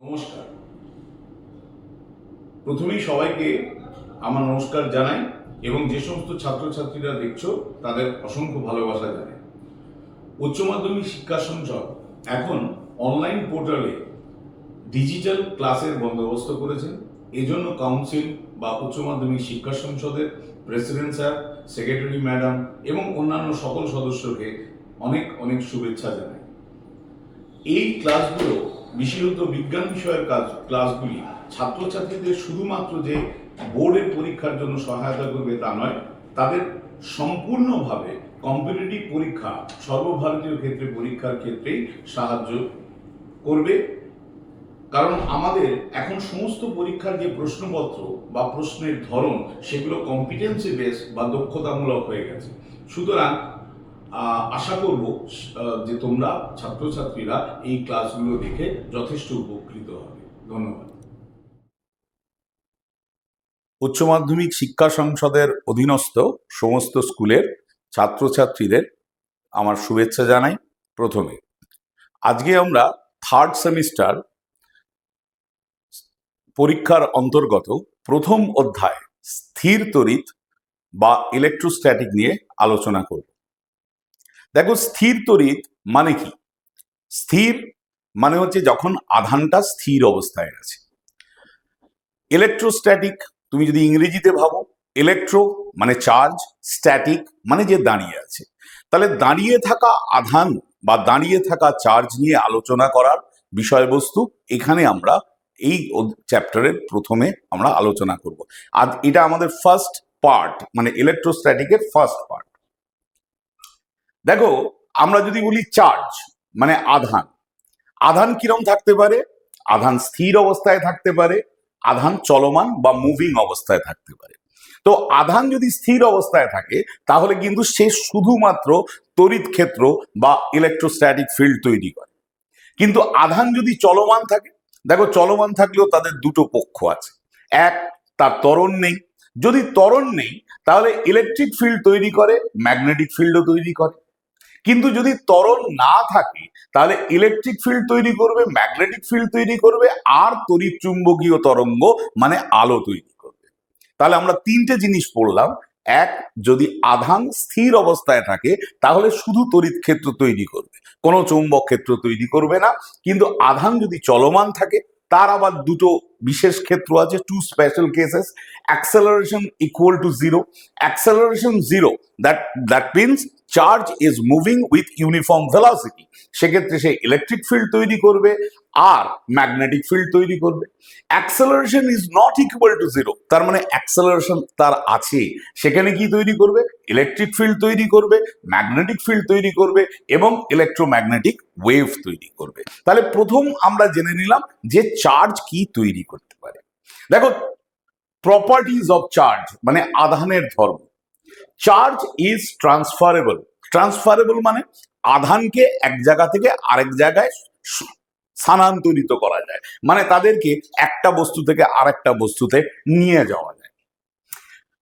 নমস্কার। প্রথমেই সবাইকে আমার নমস্কার জানাই এবং যে সমস্ত ছাত্রছাত্রীরা দেখছো তাদের অসংখ্য ভালোবাসা জানাই। উচ্চ মাধ্যমিক শিক্ষা সংসদ এখন অনলাইন পোর্টালে ডিজিটাল ক্লাসের বন্দোবস্ত করেছেন। এজন্য কাউন্সিল বা উচ্চ মাধ্যমিক শিক্ষা সংসদের প্রেসিডেন্ট স্যার, সেক্রেটারি ম্যাডাম এবং অন্যান্য সকল সদস্যকে অনেক অনেক শুভেচ্ছা জানাই। এই ক্লাসগুলো বিশেষত বিজ্ঞান বিষয়ের ক্লাসগুলি ছাত্রছাত্রীদের শুধুমাত্র যে বোর্ডের পরীক্ষার জন্য সহায়তা করবে তা নয়, তাদের সম্পূর্ণভাবে কম্পিটিটিভ পরীক্ষা, সর্বভারতীয় ক্ষেত্রে পরীক্ষার ক্ষেত্রেই সাহায্য করবে। কারণ আমাদের এখন সমস্ত পরীক্ষার যে প্রশ্নপত্র বা প্রশ্নের ধরন সেগুলো কম্পিটেন্সি বেস বা দক্ষতামূলক হয়ে গেছে। সুতরাং আশা করব যে তোমরা ছাত্রছাত্রীরা এই ক্লাসগুলো দেখে যথেষ্ট উপকৃত হবে। ধন্যবাদ। উচ্চ মাধ্যমিক শিক্ষা সংসদের অধীনস্থ সমস্ত স্কুলের ছাত্রছাত্রীদের আমার শুভেচ্ছা জানাই। প্রথমে আজকে আমরা থার্ড সেমিস্টার পরীক্ষার অন্তর্গত প্রথম অধ্যায় স্থির তড়িৎ বা ইলেকট্রোস্ট্যাটিক নিয়ে আলোচনা করব। দেখো, স্থির তড়িৎ মানে কি? স্থির মানে হচ্ছে যখন আধানটা স্থির অবস্থায় আছে। ইলেকট্রোস্ট্যাটিক তুমি যদি ইংরেজিতে ভাবো, ইলেকট্রো মানে চার্জ, স্ট্যাটিক মানে যে দাঁড়িয়ে আছে। তাহলে দাঁড়িয়ে থাকা আধান বা দাঁড়িয়ে থাকা চার্জ নিয়ে আলোচনা করার বিষয়বস্তু এখানে আমরা এই চ্যাপ্টারের প্রথমে আমরা আলোচনা করব। আর এটা আমাদের ফার্স্ট পার্ট, মানে ইলেকট্রোস্ট্যাটিকের ফার্স্ট পার্ট। দেখো, আমরা যদি বলি চার্জ মানে আধান, আধান কিরম থাকতে পারে? আধান স্থির অবস্থায় থাকতে পারে, আধান চলমান বা মুভিং অবস্থায় থাকতে পারে। তো আধান যদি স্থির অবস্থায় থাকে তাহলে কিন্তু সে শুধুমাত্র তড়িৎ ক্ষেত্র বা ইলেকট্রোস্ট্যাটিক ফিল্ড তৈরি করে। কিন্তু আধান যদি চলমান থাকে, দেখো চলমান থাকলেও তাদের দুটো পক্ষ আছে। এক, তার ত্বরণ নেই। যদি ত্বরণ নেই তাহলে ইলেকট্রিক ফিল্ড তৈরি করে, ম্যাগনেটিক ফিল্ডও তৈরি করে। কিন্তু যদি ত্বরণ না থাকে তাহলে ইলেকট্রিক ফিল্ড তৈরি করবে, ম্যাগনেটিক ফিল্ড তৈরি করবে, আর তড়িৎ চুম্বকীয় তরঙ্গ মানে আলো তৈরি করবে। তাহলে আমরা তিনটে জিনিস পড়লাম। এক, যদি আধান স্থির অবস্থায় থাকে তাহলে শুধু তড়িৎ ক্ষেত্র তৈরি করবে, কোনো চৌম্বক ক্ষেত্র তৈরি করবে না। কিন্তু আধান যদি চলমান থাকে তার আবার দুটো বিশেষ ক্ষেত্র আছে, two special cases. Acceleration equal to zero. Acceleration zero, that means charge is moving with uniform velocity. সেক্ষেত্রে সে ইলেকট্রিক ফিল্ড তৈরি করবে আর ম্যাগনেটিক ফিল্ড তৈরি করবে। Acceleration is not equal to zero, তার মানে অ্যাক্সেলারেশন তার আছে, সেখানে কি তৈরি করবে? ইলেকট্রিক ফিল্ড তৈরি করবে, ম্যাগনেটিক ফিল্ড তৈরি করবে এবং ইলেকট্রোম্যাগনেটিক ওয়েভ তৈরি করবে। তাহলে প্রথম আমরা জেনে নিলাম যে চার্জ কি তৈরি করতে পারে। দেখো, প্রপার্টিজ অফ চার্জ মানে আধানের ধর্ম। Charge is transferable. ট্রান্সফারেবল মানে আধানকে এক জায়গা থেকে আরেক জায়গায় স্থানান্তরিত করা যায়, মানে তাদেরকে একটা বস্তু থেকে আরেকটা বস্তুতে নিয়ে যাওয়া যায়।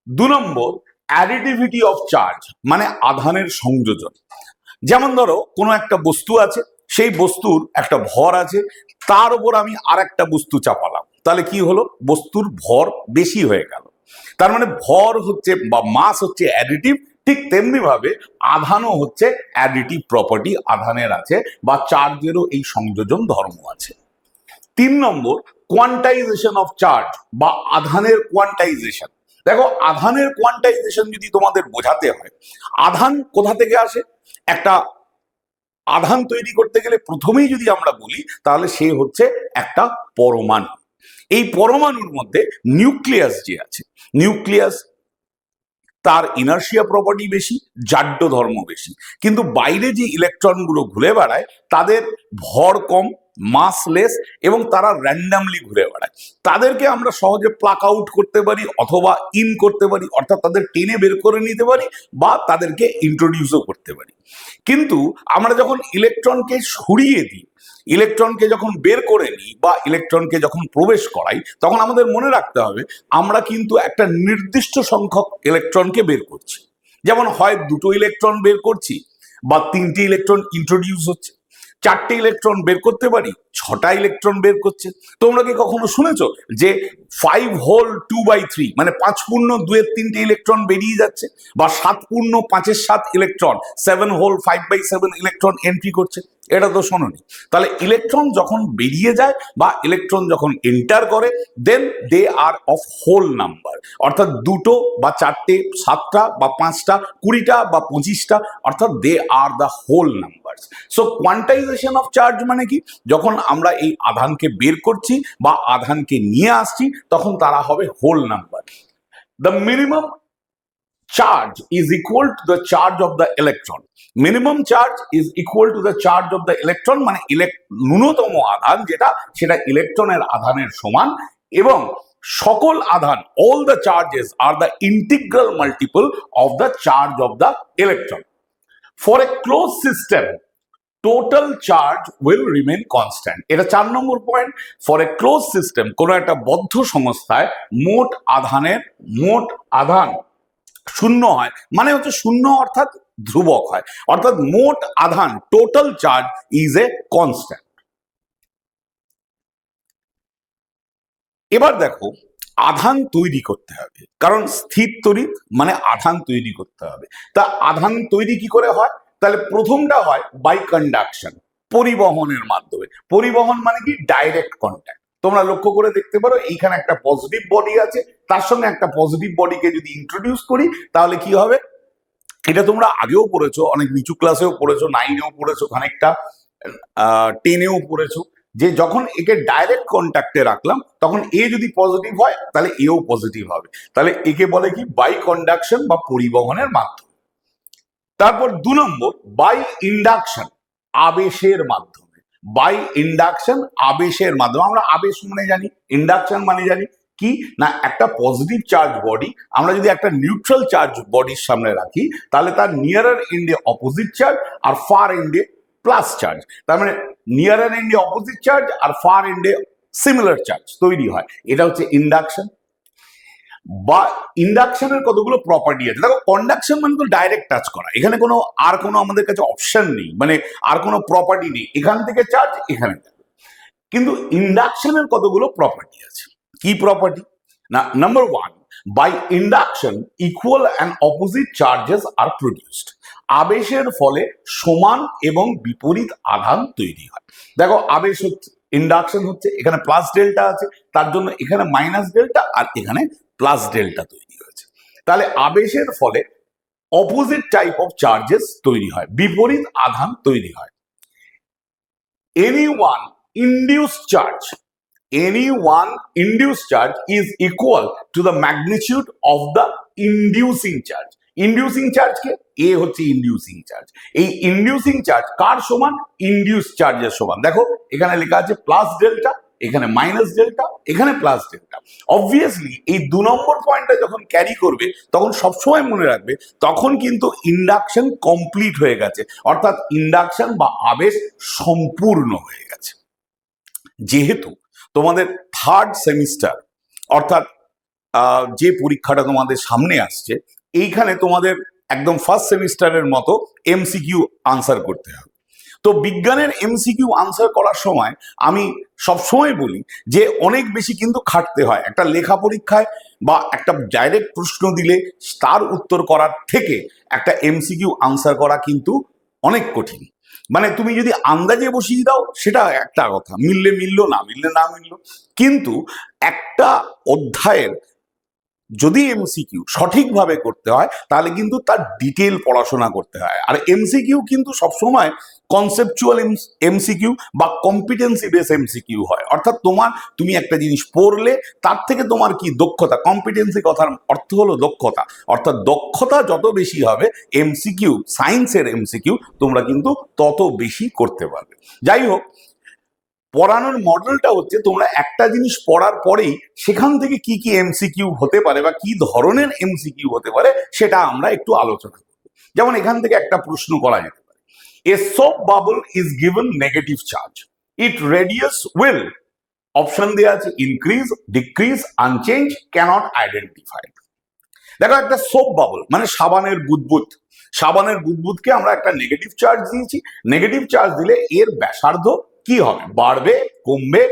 2 নম্বর, অ্যাডিটিভিটি অফ চার্জ মানে আধানের সংযোজন। যেমন ধরো কোনো একটা বস্তু আছে, সেই বস্তুর একটা ভর আছে, তার উপর আমি আর একটা বস্তু চাপালাম, তাহলে কি হলো? বস্তুর ভর বেশি হয়ে গেল। তার মানে ভর হচ্ছে বা মাস হচ্ছে অ্যাডিটিভ। ঠিক তেমনি ভাবে আধানও হচ্ছে অ্যাডিটিভ প্রপার্টি আধানের আছে, বা চার্জেরও এই সংযোজন ধর্ম আছে। 3 নম্বর, কোয়ান্টাইজেশন অফ চার্জ বা আধানের কোয়ান্টাইজেশন। দেখো, আধানের কোয়ান্টাইজেশন যদি তোমাদের বোঝাতে হয়, আধান কোথা থেকে আসে? একটা আধান তৈরি করতে গেলে প্রথমেই যদি আমরা বলি তাহলে সে হচ্ছে একটা পরমাণু। এই পরমাণুর মধ্যে নিউক্লিয়াস যে আছে, নিউক্লিয়াস তার ইনার্শিয়া প্রপার্টি বেশি, জাড্য ধর্ম বেশি। কিন্তু বাইরে যে ইলেকট্রনগুলো ঘুরে বেড়ায় তাদের ভর কম, মাসলেস, এবং তারা র্যান্ডামলি ঘুরে বেড়ায়। তাদেরকে আমরা সহজে প্লাক আউট করতে পারি অথবা ইন করতে পারি, অর্থাৎ তাদের টেনে বের করে নিতে পারি বা তাদেরকে ইন্ট্রোডিউসও করতে পারি। কিন্তু আমরা যখন ইলেকট্রনকে সরিয়ে দিই, ইলেকট্রনকে যখন বের করে নিই বা ইলেকট্রনকে যখন প্রবেশ করাই, তখন আমাদের মনে রাখতে হবে আমরা কিন্তু একটা নির্দিষ্ট সংখ্যক ইলেকট্রনকে বের করছি। যেমন হয় 2টো ইলেকট্রন বের করছি, বা 3টে ইলেকট্রন ইন্ট্রোডিউস হচ্ছে। 4টে ইলেকট্রন বের করতে পারি, 6টা ইলেকট্রন বের করছে। তোমরা কি কখনো শুনেছো যে 5 হোল 2/3 মানে 5 পূর্ণ 2 এর 3টে ইলেকট্রন বেরিয়ে যাচ্ছে, বা 7 পূর্ণ 5-এর 7 ইলেকট্রন 7 হোল 5/7 ইলেকট্রন এন্ট্রি করছে? এটা তো শোনোনি। তাহলে ইলেকট্রন যখন বেরিয়ে যায় বা ইলেকট্রন যখন এন্টার করে, দেন দে আর অফ হোল নাম্বার, অর্থাৎ 2টো বা 4টে, 7টা বা 5টা, 20টা বা 25টা, অর্থাৎ they are the whole number. So quantization of charge মানে কি? যখন আমরা এই আধানকে বের করছি বা আধানকে নিয়ে আসছি, তখন তারা হবে whole number. The minimum charge is equal to the charge of the electron. Minimum charge is equal to the charge of the electron, মানে ন্যূনতম আধান যেটা, সেটা ইলেকট্রনের আধানের সমান, এবং সকল আধান, all the charges are the integral multiple of the charge of the electron. For a closed system, total charge will remain constant. এটা 4 নম্বর point. For a close system, কোন একটা বদ্ধ সংস্থায় মোট আধান শূন্য হয়, মানে হচ্ছে শূন্য অর্থাৎ ধ্রুবক হয়, অর্থাৎ মোট আধান total charge is a constant. এবার দেখো, আধান তৈরি করতে হবে, কারণ স্থির তড়িৎ মানে আধান তৈরি করতে হবে। তা আধান তৈরি কি করে হয়? তাহলে প্রথমটা হয় বাই কন্ডাকশন, পরিবহনের মাধ্যমে। পরিবহন মানে কি? Direct contact. তোমরা লক্ষ্য করে দেখতে পারো, এইখানে একটা পজিটিভ বডি আছে, তার সঙ্গে একটা পজিটিভ বডিকে যদি ইন্ট্রোডিউস করি, তাহলে কি হবে? এটা তোমরা আগেও পড়েছো, অনেক নিচু ক্লাসেও পড়েছো, 9-এও পড়েছো, খানিকটা 10-এও পড়েছো, যে যখন একে ডাইরেক্ট কন্ট্যাক্টে রাখলাম, তখন এ যদি পজিটিভ হয় তাহলে এও পজিটিভ হবে। তাহলে একে বলে কি? বাই কন্ডাকশন বা পরিবহনের মাধ্যমে। তারপর 2 নম্বর বাই ইন্ডাকশন, আবেশের মাধ্যমে। বাই ইন্ডাকশন, আবেশের মাধ্যমে। আমরা আবেশ মানে জানি, ইন্ডাকশন মানে জানি কি না, একটা পজিটিভ চার্জ বডি আমরা যদি একটা নিউট্রাল চার্জ বডির সামনে রাখি, তাহলে তার নিয়ারার এন্ডে অপোজিট চার্জ আর ফার এন্ডে প্লাস চার্জ, তার মানে নিয়ারার এন্ডে অপোজিট চার্জ আর ফার এন্ডে সিমিলার চার্জ তৈরি হয়। এটা হচ্ছে ইন্ডাকশন। বা ইন্ডাকশনের কতগুলো প্রপার্টি আছে। দেখো, কন্ডাকশন মানে তো ডাইরেক্ট টাচ করা, এখানে আর কোনো আমাদের কাছে অপশন নেই, মানে আর কোনো প্রপার্টি নেই, এখান থেকে চার্জ এখানে যাবে। কিন্তু ইন্ডাকশনের কতগুলো প্রপার্টি আছে। কি প্রপার্টি? না, number 1, by induction equal and opposite charges আর প্রডিউসড। আবেশের ফলে সমান এবং বিপরীত আধান তৈরি হয়। দেখো, আবেশ হচ্ছে, ইন্ডাকশন হচ্ছে, এখানে প্লাস ডেল্টা আছে, তার জন্য এখানে মাইনাস ডেল্টা আর এখানে প্লাস ডেল্টা তৈরি হয়েছে। তাহলে আবেশের ফলে অপোজিট টাইপ অফ চার্জেস তৈরি হয়, বিপরীত আধান তৈরি হয়। any one induced charge is equal to the magnitude of the inducing charge. Inducing চার্জকে এ হচ্ছে ইন্ডিউসিং চার্জ। এই ইন্ডিউসিং চার্জ কার সমান? ইন্ডিউস চার্জের সমান। দেখো, এখানে লেখা আছে প্লাস ডেল্টা, এখানে মাইনাস ডেল্টা, এখানে প্লাস ডেল্টা। অবভিয়াসলি এই 2 নম্বর পয়েন্টটা যখন ক্যারি করবে, তখন সবসময় মনে রাখবে, তখন কিন্তু ইন্ডাকশন কমপ্লিট হয়ে গেছে, অর্থাৎ ইন্ডাকশন বা আবেশ সম্পূর্ণ হয়ে গেছে। যেহেতু তোমাদের 3rd সেমিস্টার, অর্থাৎ যে পরীক্ষাটা তোমাদের সামনে আসছে, এইখানে তোমাদের একদম ফার্স্ট সেমিস্টারের মতো এমসিকিউ আনসার করতে হবে। তো বিজ্ঞানের এমসিকিউ আনসার করার সময় আমি সবসময় বলি যে অনেক বেশি কিন্তু খাটতে হয়। একটা লেখা পরীক্ষায় বা একটা ডাইরেক্ট প্রশ্ন দিলে তার উত্তর করার থেকে একটা এমসিকিউ আনসার করা কিন্তু অনেক কঠিন। মানে তুমি যদি আন্দাজে বসিয়ে দাও, সেটা একটা কথা, মিললে মিললো, না মিললে না মিললো। কিন্তু একটা অধ্যায়ের যদি এমসিকিউ সঠিকভাবে করতে হয়, তাহলে কিন্তু তার ডিটেল পড়াশোনা করতে হয়। আর এমসিকিউ কিন্তু সবসময় কনসেপচুয়াল এমসিকিউ বা কম্পিটেন্সি বেস এমসিকিউ হয়, অর্থাৎ তুমি একটা জিনিস পড়লে তার থেকে তোমার কি দক্ষতা, কম্পিটেন্সি কথার অর্থ হলো দক্ষতা, অর্থাৎ দক্ষতা যত বেশি হবে, এমসিকিউ, সায়েন্সের এমসিকিউ তোমরা কিন্তু তত বেশি করতে পারবে। যাই হোক, পড়ানোর মডেলটা হচ্ছে, তোমরা একটা জিনিস পড়ার পরেই সেখান থেকে কি কি এমসিকিউ হতে পারে বা কি ধরনের এমসিকিউ হতে পারে, সেটা আমরা একটু আলোচনা করব। যেমন এখান থেকে একটা প্রশ্ন করা যেতে পারে, a soap bubble is given negative charge, it radius will, option দেওয়া আছে increase, decrease, unchange, cannot identified. দেখো, একটা সোপ বাবল মানে সাবানের বুদবুদকে আমরা একটা নেগেটিভ চার্জ দিয়েছি। নেগেটিভ চার্জ দিলে এর ব্যাসার্ধ কি হবে, বাড়বে, কমবে,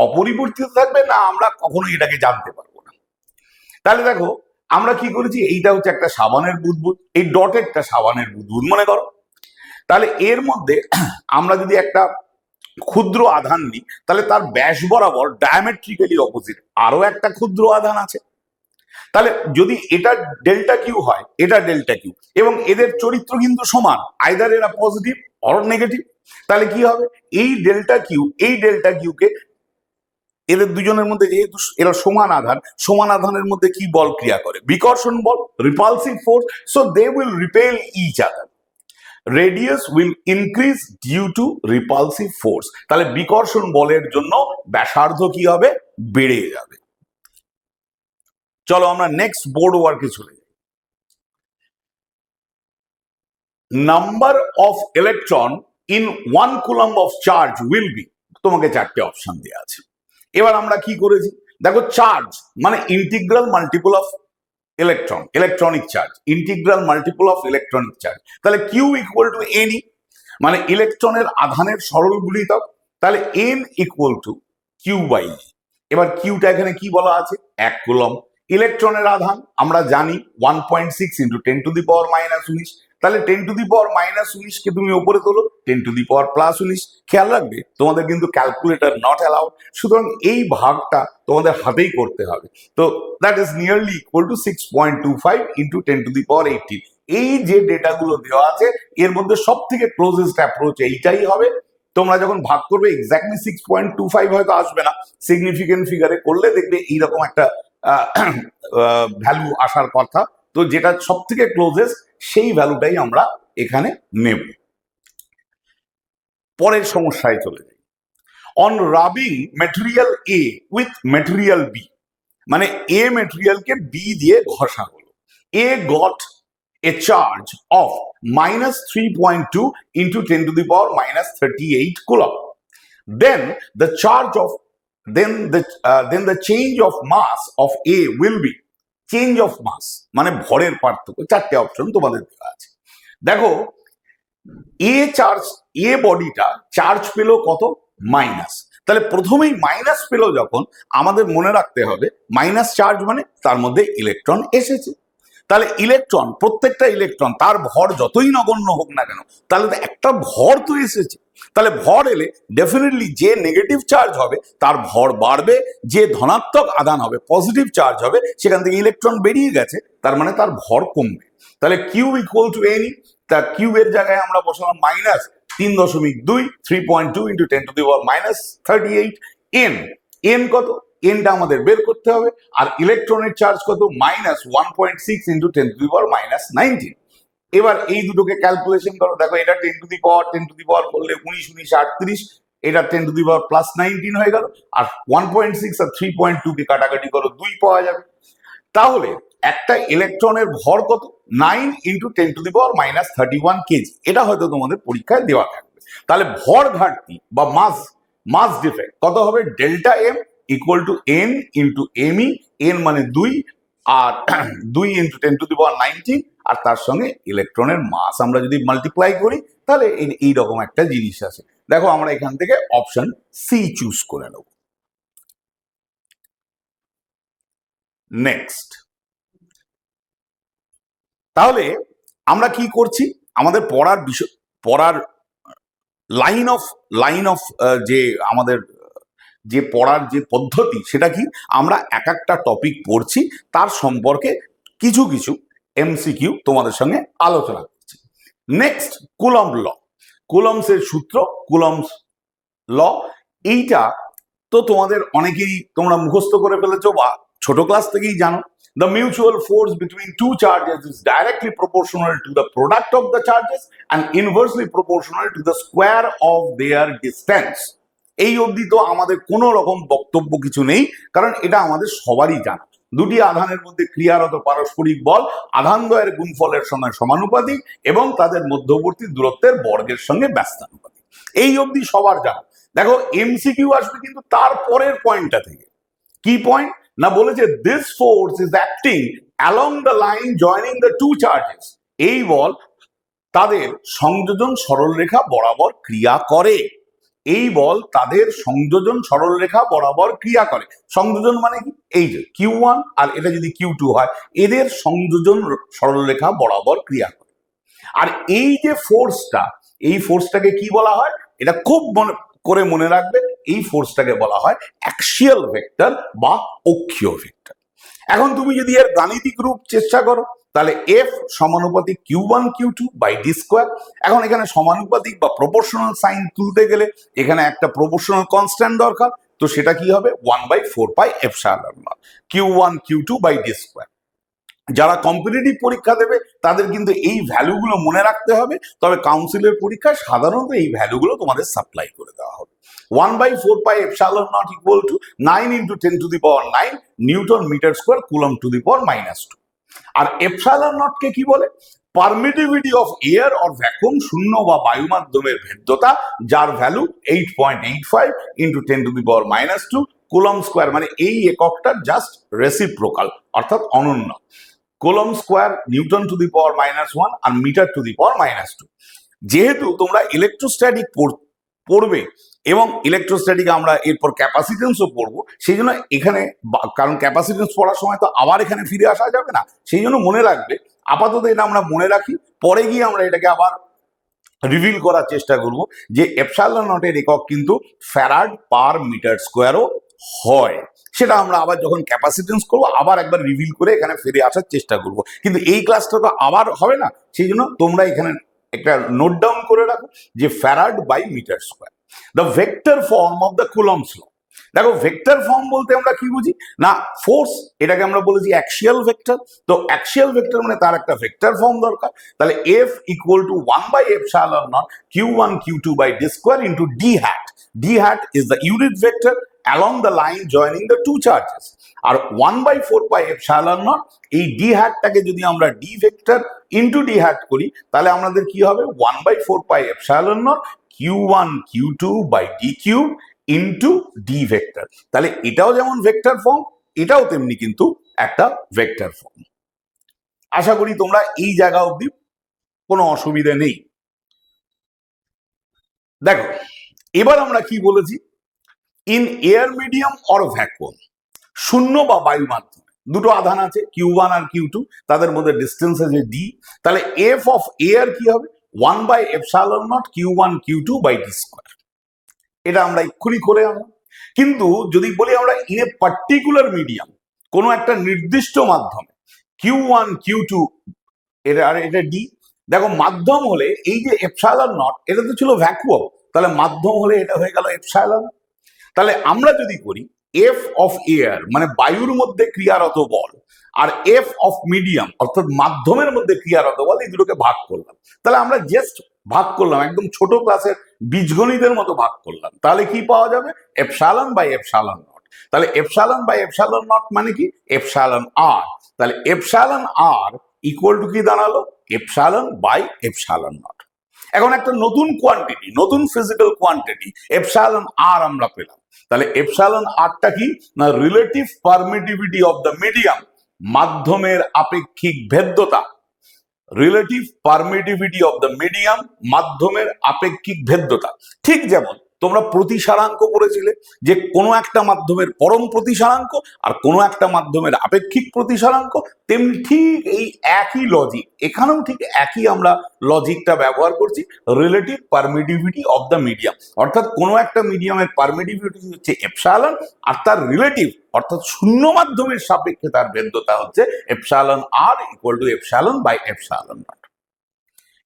অপরিবর্তিত থাকবে, না আমরা কখনো এটাকে জানতে পারবো না। তাহলে দেখো আমরা কি করেছি, এইটা হচ্ছে একটা সাবানের বুদবুদ, এই ডটেরটা সাবানের বুদবুদ মনে করো। তাহলে এর মধ্যে আমরা যদি একটা ক্ষুদ্র আধান নিই, তাহলে তার ব্যাস বরাবর ডায়ামেট্রিক্যালি অপোজিট আরো একটা ক্ষুদ্র আধান আছে। তাহলে যদি এটা ডেল্টা কিউ হয়, এটা ডেল্টা কিউ, এবং এদের চরিত্র কিন্তু সমান, আইদার এরা পজিটিভ অর নেগেটিভ, তাহলে কি হবে, এই ডেল্টা কিউকে এদের দুজনের মধ্যে যেহেতু এরা সমান আধান, সমান আধানের মধ্যে কি বল ক্রিয়া করে, বিকর্ষণ বল, repulsive force, so they will repel each other, radius will increase due to repulsive force. তাহলে বিকর্ষণ বলের জন্য ব্যাসার্ধ কি হবে, বেড়ে যাবে। চলো আমরা নেক্সট বোর্ড ওয়ার্কে চলে যাই। Number of electron in 1 coulomb of charge will be, তোমাকে চারটে অপশন দেওয়া আছে। এবার আমরা কি করেছি, দেখো চার্জ মানে integral multiple of electron, electronic charge, integral multiple of electronic charge. তাহলে কিউ ইকুয়াল টু এন, মানে ইলেকট্রনের আধানের সরল গুণিতক, তাহলে N equal to Q by. এবার কিউটা এখানে কি বলা আছে, 1 কুলম্ব। ইলেকট্রনের আধান আমরা জানি 1.6 ইন্টু 10 টু দি পাওয়ার -19, তাহলে 10 টু দি পাওয়ার -19 কে তুমি উপরে তোলো, 10 টু দি পাওয়ার +19। খেয়াল রাখবে তোমাদের কিন্তু ক্যালকুলেটর নট অ্যালাউড, সুতরাং এই ভাগটা তোমাদের হাতেই করতে হবে। তো that is nearly equal to 6.25 into 10 to the power 18। এই যে ডেটাগুলো দেওয়া আছে এর মধ্যে সব থেকে ক্লোজেস্ট অ্যাপ্রোচ এইটাই হবে। তোমরা যখন ভাগ করবে এক্স্যাক্টলি 6.25 হয়তো আসবে না, সিগনিফিকেন্ট ফিগারে করলে দেখবে এইরকম একটা ভ্যালু আসার কথা। তো যেটা সব থেকে ক্লোজেস্ট সেই ভ্যালুটাই আমরা এখানে নেব। পরের সমস্যায় চলে যাই। On rubbing material A with material B, মানে এ ম্যাটেরিয়ালকে বি দিয়ে ঘষা হলো, A got a charge of -3.2 into 10 to the power -38 coulomb. Then the charge of then the change of mass of A will be, change of mass মানে ভরের পার্থক্য। চারটে option তোমাদের দেওয়া আছে। দেখো এ বডিটা চার্জ পেল কত, মাইনাস। তাহলে প্রথমেই মাইনাস পেল যখন, আমাদের মনে রাখতে হবে মাইনাস চার্জ মানে তার মধ্যে ইলেকট্রন এসেছে। তাহলে ইলেকট্রন, প্রত্যেকটা ইলেকট্রন তার ভর যতই নগণ্য হোক না কেন, তাহলে একটা ভর তো এসেছে। তাহলে ভর এলে ডেফিনেটলি যে নেগেটিভ চার্জ হবে তার ভর বাড়বে, যে ধনাত্মক আধান হবে পজিটিভ চার্জ হবে সেখান থেকে ইলেকট্রন বেরিয়ে গেছে, তার মানে তার ভর কমবে। তাহলে কিউ ইকুয়াল টু এনি, তা কিউ এর জায়গায় আমরা বসালাম -3.2, 3.2 into 10 to the power -38। N কত, এনটা আমাদের বের করতে হবে। আর ইলেকট্রনের চার্জ কত, -1.6 ইন্টু 10 টু দি পাওয়ার -19। এবার এই দুটোকে ক্যালকুলেশন করো, দেখো এটা 10 টু দি পাওয়ার করলে 19 19 38, এটা 10 টু দি পাওয়ার +19 হয়ে গেল। আর 1.6 আর 3.2 কে কাটাকাটি করো, 2 পাওয়া যাবে। তাহলে একটা ইলেকট্রনের ভর কত, 9 into 10 to the power -31 KG. এটা হয়তো তোমাদের পরীক্ষায় দেওয়া থাকবে। তাহলে ভর ঘাটতি বা মাস ডিফেক্ট কত হবে, delta M equal to N into ME, N মানে 2, আর 2 ইন্টু 10 টু দি পাওয়ার 19, আর তার সঙ্গে ইলেকট্রনের মাস আমরা যদি মাল্টিপ্লাই করি তাহলে এইরকম একটা জিনিস আছে। দেখো আমরা এখান থেকে অপশন সি চুজ করে নেব। নেক্সট, তাহলে আমরা কি করছি, আমাদের পড়ার বিষয়, পড়ার লাইন অফ যে আমাদের যে পড়ার যে পদ্ধতি সেটা কি, আমরা এক একটা টপিক পড়ছি, তার সম্পর্কে কিছু কিছু এমসিকিউ তোমাদের সঙ্গে আলোচনা করছি। নেক্সট, কুলম্ব ল, কুলম্বসের সূত্র, কুলম্বস ল, এইটা তো তোমাদের অনেকেই তোমরা মুখস্থ করে ফেলেছো বা ছোট ক্লাস থেকেই জানো। The mutual force between two charges is directly proportional to the product of the charges and inversely proportional to the square of their distance. এই অবধি তো আমাদের কোনো রকম বক্তব্য কিছু নেই, কারণ এটা আমাদের সবারই জানা। দুটি আধানের মধ্যে ক্রিয়ারত পারস্পরিক বল আধানদ্বয়ের গুণফলের সঙ্গে সমানুপাতিক এবং তাদের মধ্যবর্তী দূরত্বের বর্গের সঙ্গে ব্যস্তানুপাতিক। এই অবধি সবার জানা। দেখো এমসিকিউ আসবে কিন্তু তার পরের পয়েন্টটা থেকে। কি পয়েন্ট না, বলেছে this force is acting along the line joining the two charges. এই বল তাদের সংযোজন সরলরেখা বরাবর ক্রিয়া করে। এই বল তাদের সংযোজন সরলরেখা বরাবর ক্রিয়া করে। সংযোজন মানে কি? এই যে Q1 আর এটা যদি Q2 হয়, এদের সংযোজন সরলরেখা বরাবর ক্রিয়া করে। আর এই যে ফোর্সটা, এই ফোর্সটাকে কি বলা হয়? এটা খুব করে মনে রাখবে, এই ফোর্সটাকে বলা হয় অ্যাক্সিয়াল ভেক্টর বা অক্ষীয় ভেক্টর। এখন তুমি যদি এর গাণিতিক রূপ চেষ্টা করো, তাহলে F সমানুপাতিক Q1 Q2 by D square. এখন এখানে সমানুপাতিক বা প্রপোর্শনাল সাইন তুলতে গেলে এখানে একটা প্রপোর্শনাল কনস্ট্যান্ট দরকার, তো সেটা কি হবে? 1/4πε0 Q1 Q2 by D square. যারা কম্পিটিটিভ পরীক্ষা দেবে তাদের কিন্তু এই ভ্যালুগুলো মনে রাখতে হবে, তবে কাউন্সিলের পরীক্ষায় সাধারণত এই ভ্যালুগুলো তোমাদের সাপ্লাই করে দেওয়া হবে। 1/4πε0 equal to 9 × 10⁹ newton metre square coulomb to the power -2। আর এপসাইলন নট কে কি বলে? Permittivity of air or vacuum, শূন্য বা বায়ু মাধ্যমের ভেদ্যতা, যার ভ্যালু 8.85 × 10⁻² কুলম স্কোয়ার, মানে এই এককটা জাস্ট রেসিপ্রোকাল অর্থাৎ অনন্য। Coulomb square newton to the power -1 আর মিটার টু দি পাওয়ার -2। যেহেতু তোমরা ইলেকট্রোস্ট্যাটিক পড়বে এবং ইলেকট্রোস্ট্যাটিক আমরা এরপর ক্যাপাসিটেন্সও পড়বো, সেই জন্য এখানে কারণ ক্যাপাসিটেন্স পড়ার সময় তো আবার এখানে ফিরে আসা যাবে না, সেই জন্য মনে রাখবে। আপাতত এটা আমরা মনে রাখি, পরে গিয়ে আমরা এটাকে আবার রিভিল করার চেষ্টা করব যে এপসাইলন নটের একক কিন্তু ফ্যারাড পার মিটার স্কোয়ারও হয়। সেটা আমরা আবার যখন ক্যাপাসিটেন্স করবো আবার একবার রিভিল করে এখানে ফিরে আসার চেষ্টা করব, কিন্তু এই ক্লাসটা তো আবার হবে না, সেই জন্য তোমরা এখানে একটা নোট ডাউন করে রাখো যে farad by metre square. The vector form of the Coulomb's law. দেখো ভেক্টর ফর্ম বলতে আমরা কি বুঝি? না ফোর্স, এটাকে আমরা বলেছি অ্যাক্সিয়াল ভেক্টর। তো অ্যাক্সিয়াল ভেক্টর মানে তার একটা ভেক্টর ফর্ম দরকার। তাহলে F equal to 1/ε0 Q1 Q2 by D square into D hat. D hat is the unit vector along the line joining the two charges. আর 1/4πε0 এই ডি হ্যাটটাকে যদি আমরা D vector into D hat করি, তাহলে আমাদের কি হবে? 1/4πε0 Q1 Q2 by D cube into D vector. তাহলে এটাও যেমন ভেক্টর ফর্ম, এটাও তেমনি কিন্তু একটা ভেক্টর ফর্ম। আশা করি তোমরা এই জায়গা অবধি কোনো অসুবিধা নেই। দেখো এবার আমরা কি বলেছি? In air medium or vacuum, শূন্য বা বায়ু মাধ্যমে দুটো আধান আছে Q1 আর Q2, তাদের মধ্যে ডিস্টেন্স আছে d। তাহলে F অফ এয়ার কি হবে? 1/ε0 Q1 Q2 by D square. এটা আমরা এক্ষুনি করে আনলাম। কিন্তু যদি বলি আমরা ইন এ পার্টিকুলার মিডিয়াম, কোনো একটা নির্দিষ্ট মাধ্যমে Q1 Q2 এটা ডি। দেখো মাধ্যম হলে এই যে এপসাইলন নট, এটা তো ছিল ভ্যাকুয়াম, তাহলে মাধ্যম হলে এটা হয়ে গেল এপসাইলন। তাহলে আমরা যদি করি এফ অফ এয়ার মানে বায়ুর মধ্যে ক্রিয়ারত বল, আর এফ অফ মিডিয়াম অর্থাৎ মাধ্যমের মধ্যে ক্রিয়ারত বল, এই দুটোকে ভাগ করলাম। তাহলে আমরা জাস্ট ভাগ করলাম, একদম ছোট ক্লাসের বীজগণিতের মতো ভাগ করলাম। তাহলে কি পাওয়া যাবে? Epsilon by epsilon naught. তাহলে এপসাইলন বাই এপসাইলন নট মানে কি? Epsilon R. তাহলে এপসাইলন আর ইকুয়াল টু কি দাঁড়ালো? Epsilon by epsilon naught. এখন একটা নতুন কোয়ান্টিটি, নতুন ফিজিক্যাল কোয়ান্টিটি এপসাইলন আর আমরা পেলাম। তাহলে এপসাইলন আরটা কি? না relative permittivity of the medium, মাধ্যমের আপেক্ষিক ভেদ্যতা। Relative permittivity of the medium, মাধ্যমের আপেক্ষিক ভেদ্যতা। ঠিক যেমন তোমরা প্রতিসারাঙ্ক পড়েছিলে, যে কোনো একটা মাধ্যমের পরম প্রতিসারাঙ্ক আর কোনো একটা মাধ্যমের আপেক্ষিক প্রতিসারাঙ্ক, তেমনি ঠিক এই একই লজিক এখানেও ঠিক একই আমরা লজিকটা ব্যবহার করছি। Relative permittivity of the medium, অর্থাৎ কোনো একটা মিডিয়ামের পারমিটিভিটি হচ্ছে এপসাইলন, আর তার রিলেটিভ অর্থাৎ শূন্য মাধ্যমের সাপেক্ষে তার ভেদ্যতা হচ্ছে epsilon R equal to epsilon by epsilon naught.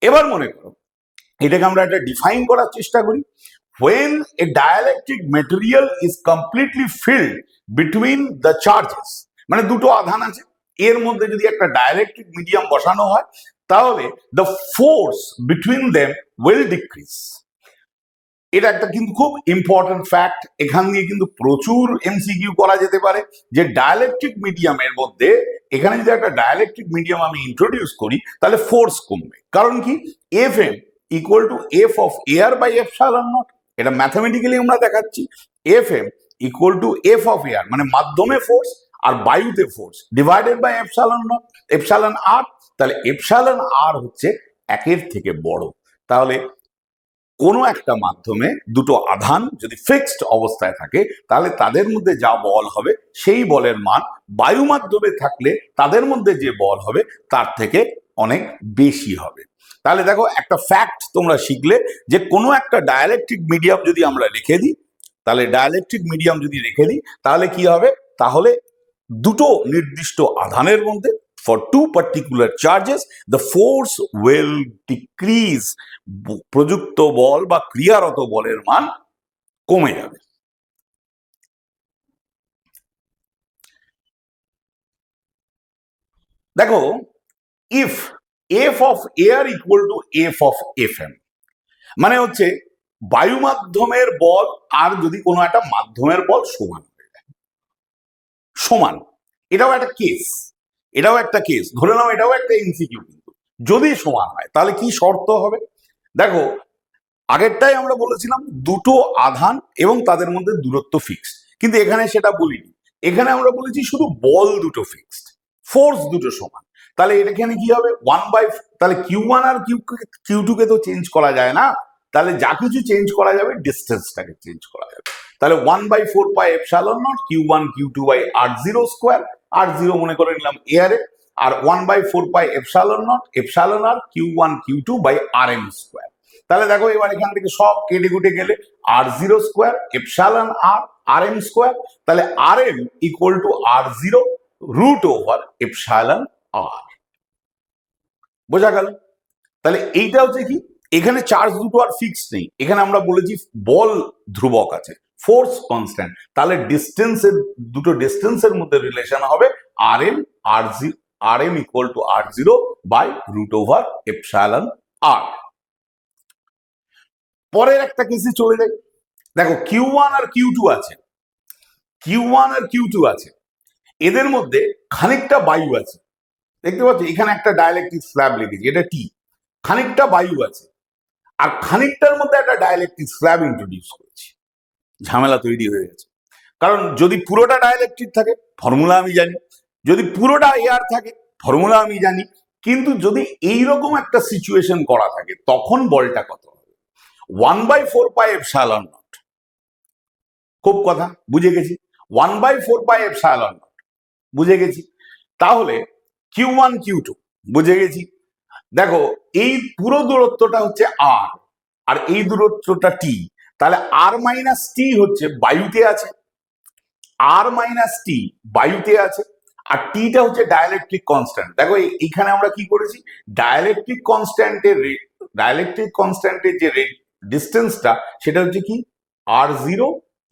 এবার মনে করো এটাকে আমরা একটা ডিফাইন করার চেষ্টা করি। When a dielectric material is completely filled between the charges, মানে দুটো আধান আছে, এর মধ্যে যদি একটা ডাইলেকট্রিক মিডিয়াম বসানো হয়, তাহলে the force between them will decrease. এটা একটা কিন্তু খুব ইম্পর্টেন্ট ফ্যাক্ট। এখান দিয়ে কিন্তু প্রচুর এমসিকিউ করা যেতে পারে যে ডাইলেকট্রিক মিডিয়ামের মধ্যে, এখানে যদি একটা ডাইলেকট্রিক মিডিয়াম আমি ইন্ট্রোডিউস করি, তাহলে ফোর্স কমবে। কারণ কি? F M equal to F of air by epsilon nought. এটা ম্যাথামেটিক্যালি আমরা দেখাচ্ছি। F M equal to F of air মানে মাধ্যমে ফোর্স আর বায়ুতে force divided by epsilon nought, epsilon R. তাহলে এপসাইলন আর হচ্ছে একের থেকে বড়। তাহলে কোনো একটা মাধ্যমে দুটো আধান যদি ফিক্সড অবস্থায় থাকে তাহলে তাদের মধ্যে যা বল হবে সেই বলের মান বায়ু মাধ্যমে থাকলে তাদের মধ্যে যে বল হবে তার থেকে অনেক বেশি হবে। তাহলে দেখো একটা ফ্যাক্ট তোমরা শিখলে যে কোনো একটা ডায়ালেকট্রিক মিডিয়াম যদি আমরা রেখে দিই, তাহলে ডায়ালেকট্রিক মিডিয়াম যদি রেখে দিই তাহলে কি হবে, তাহলে দুটো নির্দিষ্ট আধানের মধ্যে for two particular charges the force will decrease, প্রযুক্ত বল বা ক্রিয়ারত বলের মান কমে যাবে। দেখো if f of air equal to f of fm, মানে হচ্ছে বায়ু মাধ্যমের বল আর যদি কোনো একটা মাধ্যমের বল সমান হয়ে যায়, সমান, এটাও একটা কেস, এটাও একটা কেস, ধরে নাও এটাও একটা এমসিকিউ, কিন্তু যদি সমান হয় তাহলে কি শর্ত হবে? দেখো আগেরটাই আমরা বলেছিলাম দুটো আধান এবং তাদের মধ্যে দূরত্ব ফিক্সড, কিন্তু এখানে সেটা বলিনি, এখানে আমরা বলেছি শুধু বল দুটো ফিক্সড, ফোর্স দুটো সমান। তাহলে এখানে কি হবে, তাহলে Q1 আর Q2 কে তো চেঞ্জ করা যায় না, তাহলে যা কিছু চেঞ্জ করা যাবে ডিস্টেন্সটাকে চেঞ্জ করা যাবে। তাহলে 1/4πε0 Q1 Q2 by R0 square, R0 মনে করে নিলাম এয়ারে, আর 1/4πε0 Q1 Q2 by RM square. তাহলে দেখো এবার এখান থেকে সব কেটে কুটে গেলে R0 square epsilon R RM square, তাহলে RM equal to R0 root over epsilon R. বোঝা গেল? তাহলে এইটা হচ্ছে কি, এখানে চার্জ দুটো আর ফিক্স নেই, এখানে আমরা বলেছি বল ধ্রুবক আছে, ফোর্স কনস্ট্যান্ট, তাহলে ডিস্টেন্সের দুটো ডিস্টেন্সের মধ্যে রিলেশন হবে RM equal to R0 by root over epsilon R. পরের একটা কেসে চলে যাই, দেখো Q1 আর Q2 আছে, Q1 আর Q2 আছে, এদের মধ্যে খানিকটা বায়ু আছে, দেখতে পাচ্ছ এখানে একটা ডাইলেকট্রিক স্ল্যাব লিখেছি, এটা টি, খানিকটা বায়ু আছে, আর খানিকটার মধ্যে একটা ডাইলেকট্রিক স্ল্যাব ইন্ট্রোডিউস করেছি, ঝামেলা তৈরি হয়ে গেছে। কারণ যদি পুরোটা ডাইলেকট্রিক থাকে ফর্মুলা আমি জানি, যদি পুরোটা এয়ার থাকে ফর্মুলা আমি জানি, কিন্তু যদি এইরকম একটা সিচুয়েশন করা থাকে তখন বলটা কত হবে, 1/4πε0, খুব কথা বুঝে গেছি, 1/4πε0 বুঝে গেছি। তাহলে Q1 Q2 বুঝে গেছি। দেখো এই পুরো দূরত্বটা হচ্ছে আর, আর এই দূরত্বটা টি, তাহলে আর মাইনাস টি হচ্ছে বায়ুতে আছে, আর মাইনাস টি বায়ুতে আছে, আর টিটা হচ্ছে ডাইলেকট্রিক কনস্ট্যান্ট। দেখো এইখানে আমরা কি করেছি, ডাইলেকট্রিক কনস্ট্যান্টের যে ডিস্টেন্সটা সেটা হচ্ছে কি R0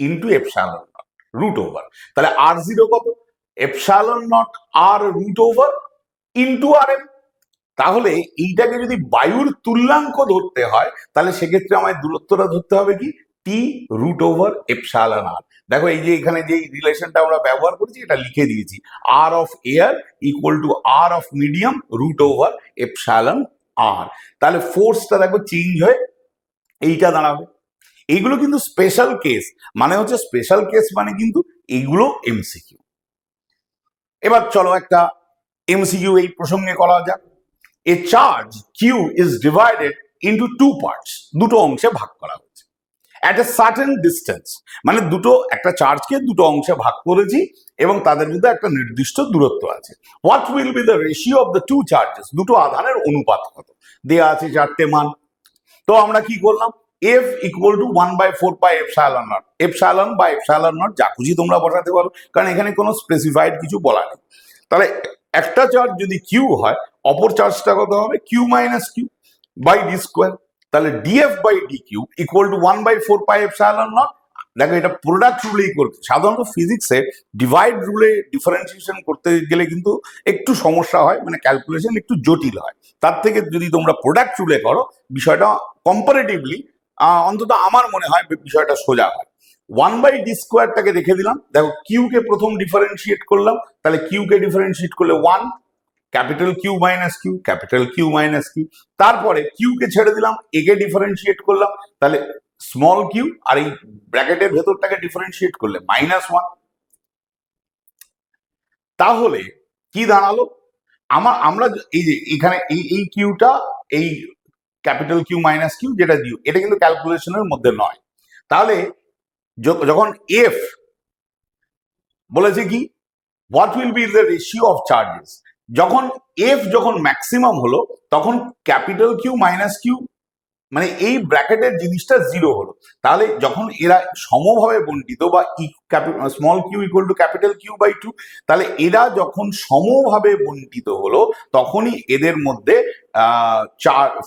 into epsilon naught root over, তাহলে R0 কত, epsilon naught R root over into RM। তাহলে এইটাকে যদি বায়ুর তুল্যাঙ্ক ধরতে হয় তাহলে সেক্ষেত্রে আমায় দূরত্বটা ধরতে হবে কি টি রুট ওভার এপসাইলন আর। দেখো এই যে এখানে যে রিলেশনটা আমরা ব্যবহার করেছি এটা লিখে দিয়েছি, R of air equal to R of medium root over epsilon R. তাহলে ফোর্সটা দেখো চেঞ্জ হয়ে এইটা দাঁড়াবে। এইগুলো কিন্তু স্পেশাল কেস, মানে হচ্ছে স্পেশাল কেস মানে কিন্তু এইগুলো এমসিকিউ। এবার চলো একটা এমসিকিউ এই প্রসঙ্গে করা যাক। এ charge Q is divided into two parts, দুটো অংশে ভাগ করা হয়েছে at a certain distance, মানে একটা চার্জকে দুটো অংশে ভাগ করেছি এবং তাদের মধ্যে একটা নির্দিষ্ট দূরত্ব আছে। What will be the ratio of the two charges, দুটো আধানের অনুপাত কত, দেয়া আছে চারটে মান। তো আমরা কি করলাম, F ইকুয়াল টু 1/4πε0, এপসাইলন বা এপসাইলন নট যা খুশি তোমরা বসাতে পারো, কারণ এখানে কোনো স্পেসিফাইড কিছু বলা নেই। তাহলে একটা চার্জ যদি Q হয় অপর চার্জটা কত হবে, Q minus Q by D square, তাহলে DF by DQ equal to 1/4πε0। দেখো এটা প্রোডাক্ট রুলেই করতে, সাধারণত ফিজিক্সে ডিভাইড রুলে ডিফারেন্সিয়েশন করতে গেলে কিন্তু একটু সমস্যা হয়, মানে ক্যালকুলেশন একটু জটিল হয়। তার থেকে যদি তোমরা প্রোডাক্ট রুলে করো বিষয়টা কম্পারেটিভলি অন্তত আমার মনে হয় বিষয়টা সোজা হয়। 1/d স্কোয়ারটাকে রেখে দিলাম, দেখো কিউ কে প্রথম ডিফারেন্সিয়েট করলাম, তাহলে কিউ কে ডিফারেন্সিয়েট করলে 1, capital Q minus Q, capital Q minus Q, তারপরে কিউ কে ছেড়ে দিলাম, এ কে ডিফারেন্সিয়েট করলাম, তাহলে স্মল কিউ, আর এই ব্র্যাকেটের ভেতরটাকে ডিফারেন্সিয়েট করলে -1। তাহলে কি দাঁড়ালো, আমরা এই যে এখানে এই কিউটা এই ক্যাপিটাল কিউ মাইনাস কিউ যেটা দিও, এটা কিন্তু ক্যালকুলেশনের মধ্যে নয়। তাহলে যখন এফ বলেছে কি, what will be the ratio of charges, যখন এফ যখন ম্যাক্সিমাম হলো তখন ক্যাপিটাল কিউ মাইনাস কিউ মানে এই ব্র্যাকেটের জিনিসটা জিরো হলো। তাহলে যখন এরা সমভাবে বন্টিত বা small Q equal to capital Q by two, তাহলে এরা যখন সমভাবে বন্টিত হলো তখনই এদের মধ্যে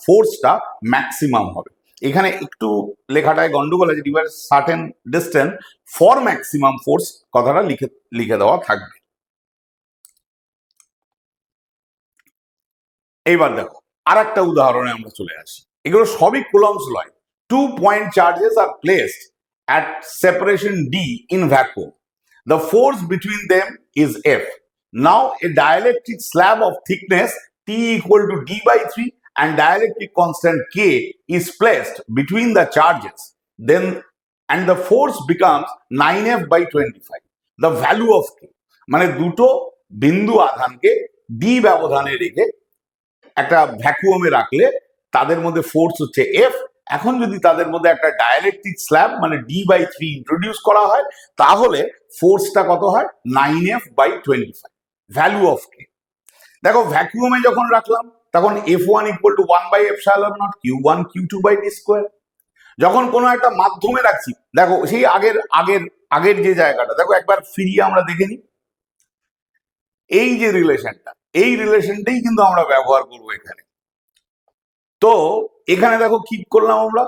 ফোর্সটা ম্যাক্সিমাম হবে। এখানে একটু লেখাটায় গন্ডগোল আছে, divide certain distance for maximum force কথাটা লিখে দেওয়া থাকবে। এইবার দেখো আর একটা উদাহরণে আমরা চলে আসি, এগুলো সবই Coulomb's law. 2 point charges are placed at separation d in vacuum. The force between them is F. Now a dielectric slab of thickness T equal to d by 3 and dielectric constant K is placed between the charges. Then and the force becomes 9F by 25. The value of K মানে দুটো বিন্দু আধানকে d ব্যবধানে রেখে একটা ভ্যাকুয়ামে রাখলে তাদের মধ্যে force হচ্ছে এফ। এখন যদি তাদের মধ্যে একটা ডাইলেকট্রিক স্ল্যাব মানে ডি বাই 3 ইন্ট্রোডিউস করা হয় তাহলে ফোর্সটা কত হয়, 9F by 25, ভ্যালু অফ কে। দেখো ভ্যাকুয়ামে যখন রাখলাম তখন F1 equal to 1 by epsilon naught Q1 Q2 by D square. যখন কোনো একটা মাধ্যমে রাখছি, দেখো সেই আগের আগের আগের যে জায়গাটা দেখো একবার ফিরিয়ে আমরা দেখে নিই, এই যে রিলেশনটা, এই রিলেশনটাই কিন্তু আমরা ব্যবহার করবো এখানে। তো এখানে দেখো কি করলাম আমরা,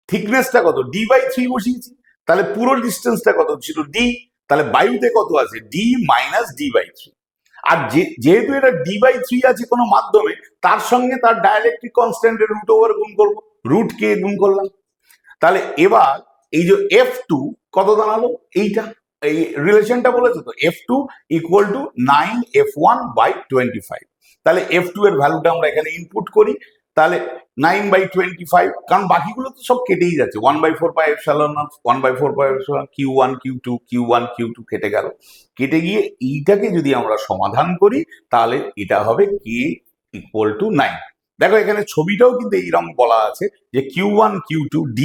থিকনেসটা কত, ডি বাই 3 বসিয়েছি, তাহলে পুরো ডিস্টেন্সটা কত ছিল ডি, তাহলে বায়ুতে কত আছে ডি মাইনাস ডি বাই 3। আর যেহেতু এটা ডি বাই 3 আছে কোনো মাধ্যমে, তার সঙ্গে তার ডাইলেকট্রিক কনস্ট্যান্টের রুট ওভার গুণ করবো, রুট কে গুণ করলাম। তাহলে এবার এই যে F2 কত দাঁড়ালো, এইটা এই রিলেশনটা বলেছে তো, F2 equal to 9F1 by 25। তাহলে F2 এর ভ্যালুটা আমরা এখানে ইনপুট করি, তাহলে 9 বাই 25, কারণ বাকিগুলো তো সব কেটেই যাচ্ছে, 1/4 pi epsilon not, 1/4 pi epsilon, Q1 Q2 Q1 Q2 কেটে গেল। কেটে গিয়ে এইটাকে যদি আমরা সমাধান করি তাহলে এটা হবে K ইকুয়াল টু 9। দেখো এখানে ছবিটাও কিন্তু এইরকম বলা আছে যে Q1 Q2 D।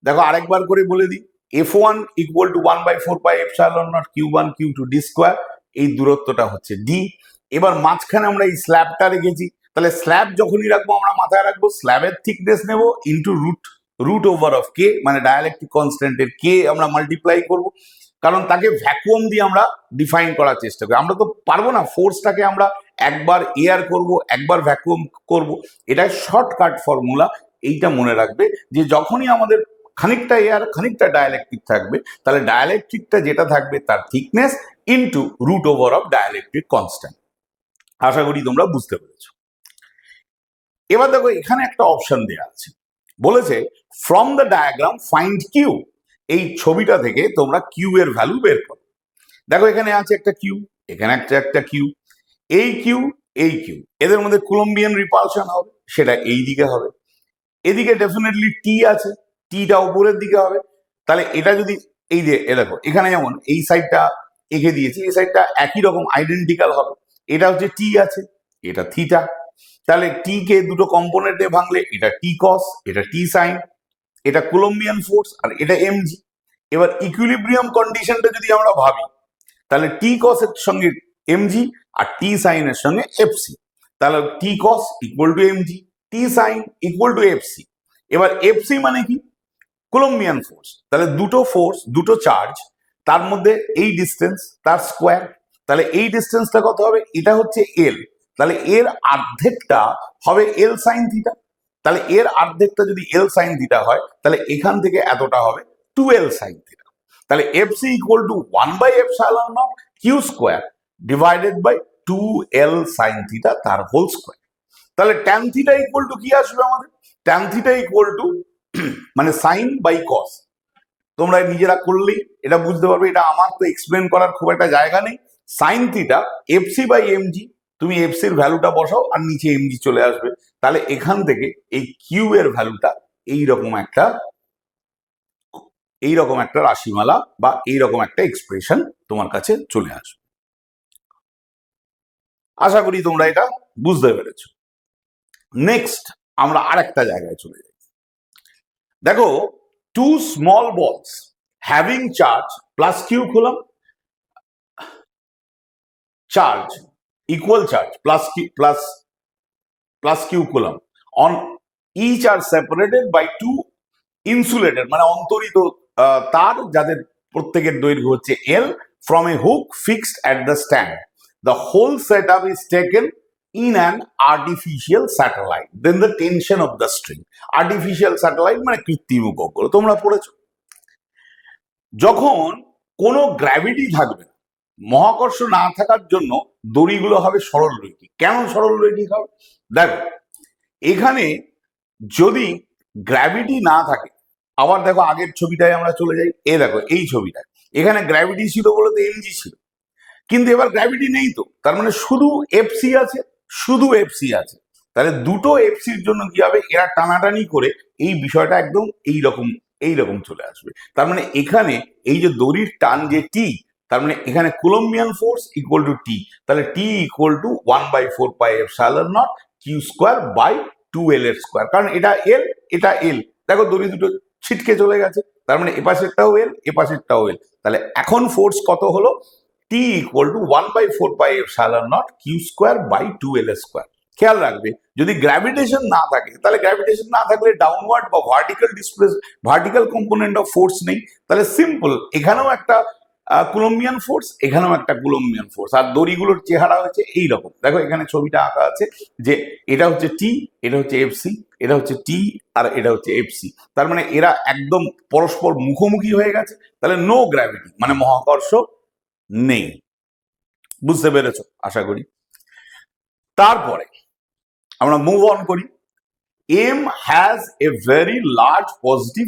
দেখো আরেকবার করে বলে দিই, F1 equal to 1/4 pi epsilon naught Q1 Q2 D square, এই দূরত্বটা হচ্ছে D। এবার মাঝখানে আমরা এই স্ল্যাবটা রেখেছি, তাহলে স্ল্যাব যখনই রাখবো আমরা মাথায় রাখবো স্ল্যাবের থিকনেস নেব ইন্টু রুট ওভার অফ কে, মানে ডায়ালেকট্রিক কনস্ট্যান্টের কে আমরা মাল্টিপ্লাই করব, কারণ তাকে ভ্যাকুয়াম দিয়ে আমরা ডিফাইন করার চেষ্টা করি। আমরা তো পারবো না ফোর্সটাকে আমরা একবার এয়ার করব একবার ভ্যাকুয়াম করব, এটা শর্টকাট ফর্মুলা। এইটা মনে রাখবে যে যখনই আমাদের খানিকটা এয়ার খানিকটা ডায়ালেকট্রিক থাকবে, তাহলে ডায়ালেকট্রিকটা যেটা থাকবে তার thickness into root over of dielectric constant. আশা করি তোমরা বুঝতে পেরেছো। এবার দেখো এখানে একটা অপশন দেওয়া আছে, বলেছে from the diagram find Q. এই ছবিটা থেকে তোমরা কিউ এর ভ্যালু বের করো। দেখো এখানে আছে একটা কিউ, এখানে একটা কিউ, এই কিউ এই কিউ, এদের মধ্যে কুলম্বিয়ান রিপালশন হবে, সেটা এই দিকে হবে। এদিকে ডেফিনেটলি টি আছে, টিটা উপরের দিকে হবে। তাহলে এটা যদি এই যে দেখো এখানে যেমন এই সাইডটা এঁকে দিয়েছি, এই সাইডটা একই রকম আইডেন্টিক্যাল হবে। এটা হচ্ছে টি আছে, এটা থিটা, তাহলে টি কে দুটো কম্পোনেন্টে ভাঙলে এটা টি কস, এটা টি সাইন, এটা কুলম্বিয়ান ফোর্স আর এটা এমজি। এবার ইকুইলিব্রিয়াম কন্ডিশনটা যদি আমরা ভাবি, তাহলে টি কস এর সঙ্গে এমজি আর টি সাইনের সঙ্গে এফসি, তাহলে T cos equal to MG, T sine equal to FC. এবার এফসি মানে কি, কুলম্বিয়ান ফোর্স, তাহলে দুটো ফোর্স দুটো চার্জ তার মধ্যে এই ডিস্টেন্স তার স্কোয়ার, তাহলে এই ডিস্টেন্সটা কত হবে, এটা হচ্ছে এল, তাহলে এর অর্ধেকটা হবে এল সাইন থিটা। তাহলে এর অর্ধেকটা যদি এল সাইন থিটা হয় তাহলে এখান থেকে এতটা হবে 2L সাইন থিটা। তাহলে এফসি ইকুয়াল টু 1/এপসাইলন nought Q square divided by 2L sine theta তার হোল স্কোয়ার। তাহলে ট্যান থিটা ইকুয়াল টু কি আসবে আমাদের, ট্যান থিটা ইকুয়াল টু মানে সাইন বাই কস। তোমরা নিজেরা করলেই এটা বুঝতে পারবে, এটা আমার তো এক্সপ্লেন করার খুব একটা জায়গা নেই। Sine theta FC by MG, তুমি এফসির ভ্যালুটা বসাও আর নিচে এমজি চলে আসবে। তাহলে এখান থেকে এই কিউ এর ভ্যালুটা এইরকম একটা রাশিমালা বা এইরকম একটা এক্সপ্রেশন তোমার কাছে চলে আসবে। আশা করি তোমরা এটা বুঝতে পেরেছো। নেক্সট আমরা আরেকটা জায়গায় চলে যাই। দেখো, two small balls having charge plus Q coulomb, charge equal charge plus q coulomb on each are separated by two insulated মানে অন্তরিত তার, যাদের প্রত্যেকের দৈর্ঘ্য হচ্ছে l, from a hook fixed at the stand. The whole setup is taken in an artificial satellite. Then the tension of the string. Artificial satellite মানে কৃত্রিম উপগ্রহ, তোমরা পড়েছো। যখন কোনো গ্র্যাভিটি থাকবে না, মহাকর্ষ না থাকার জন্য দড়িগুলো হবে সরলরৈখিক। কেন সরলরৈখিক হবে? দেখো, এখানে যদি গ্র্যাভিটি না থাকে, আবার দেখো আগের ছবিটায় আমরা চলে যাই, দেখো এই ছবিটায় এখানে গ্র্যাভিটি ছিল বলে তো এমজি ছিল, কিন্তু এবার গ্র্যাভিটি নেই, তো তার মানে শুধু এফসি আছে, শুধু এফসি আছে। তাহলে দুটো এফসির জন্য কি হবে, এরা টানাটানি করে এই বিষয়টা একদম এইরকম চলে আসবে। তার মানে এখানে এই যে দড়ির টান যে টি, তার মানে এখানে coulombian force equal to T, তাহলে T equal to 1/4πε0 Q square by 2l এর স্কোয়ার, কারণ এটা এল এটা এল, দেখো দড়ি দুটো ছিটকে চলে গেছে, তার মানে এপাশেরটাও এল এপাশেরটাও এল। তাহলে এখন ফোর্স কত হলো, T equal to 1/4πε0 Q square by 2l square. খেয়াল রাখবে, যদি গ্র্যাভিটেশন না থাকে, তাহলে গ্র্যাভিটেশন না থাকলে ডাউনওয়ার্ড বা ভার্টিক্যাল কম্পোনেন্ট অফ ফোর্স নেই, তাহলে সিম্পল এখানেও একটা কুলম্বিয়ান ফোর্স, এখানেও একটা কুলম্বিয়ান ফোর্স, আর দড়িগুলোর চেহারা হচ্ছে এইরকম। দেখো এখানে ছবিটা আঁকা আছে যে এটা হচ্ছে টি, এটা হচ্ছে এফসি, এটা হচ্ছে টি আর এটা হচ্ছে এফসি। তার মানে এরা একদম পরস্পর মুখোমুখি হয়ে গেছে, তাহলে নো গ্র্যাভিটি মানে মহাকর্ষ নেই। বুঝতে পেরেছো আশা করি। তারপরে আমরা মুভ অন করি। M has a very large positive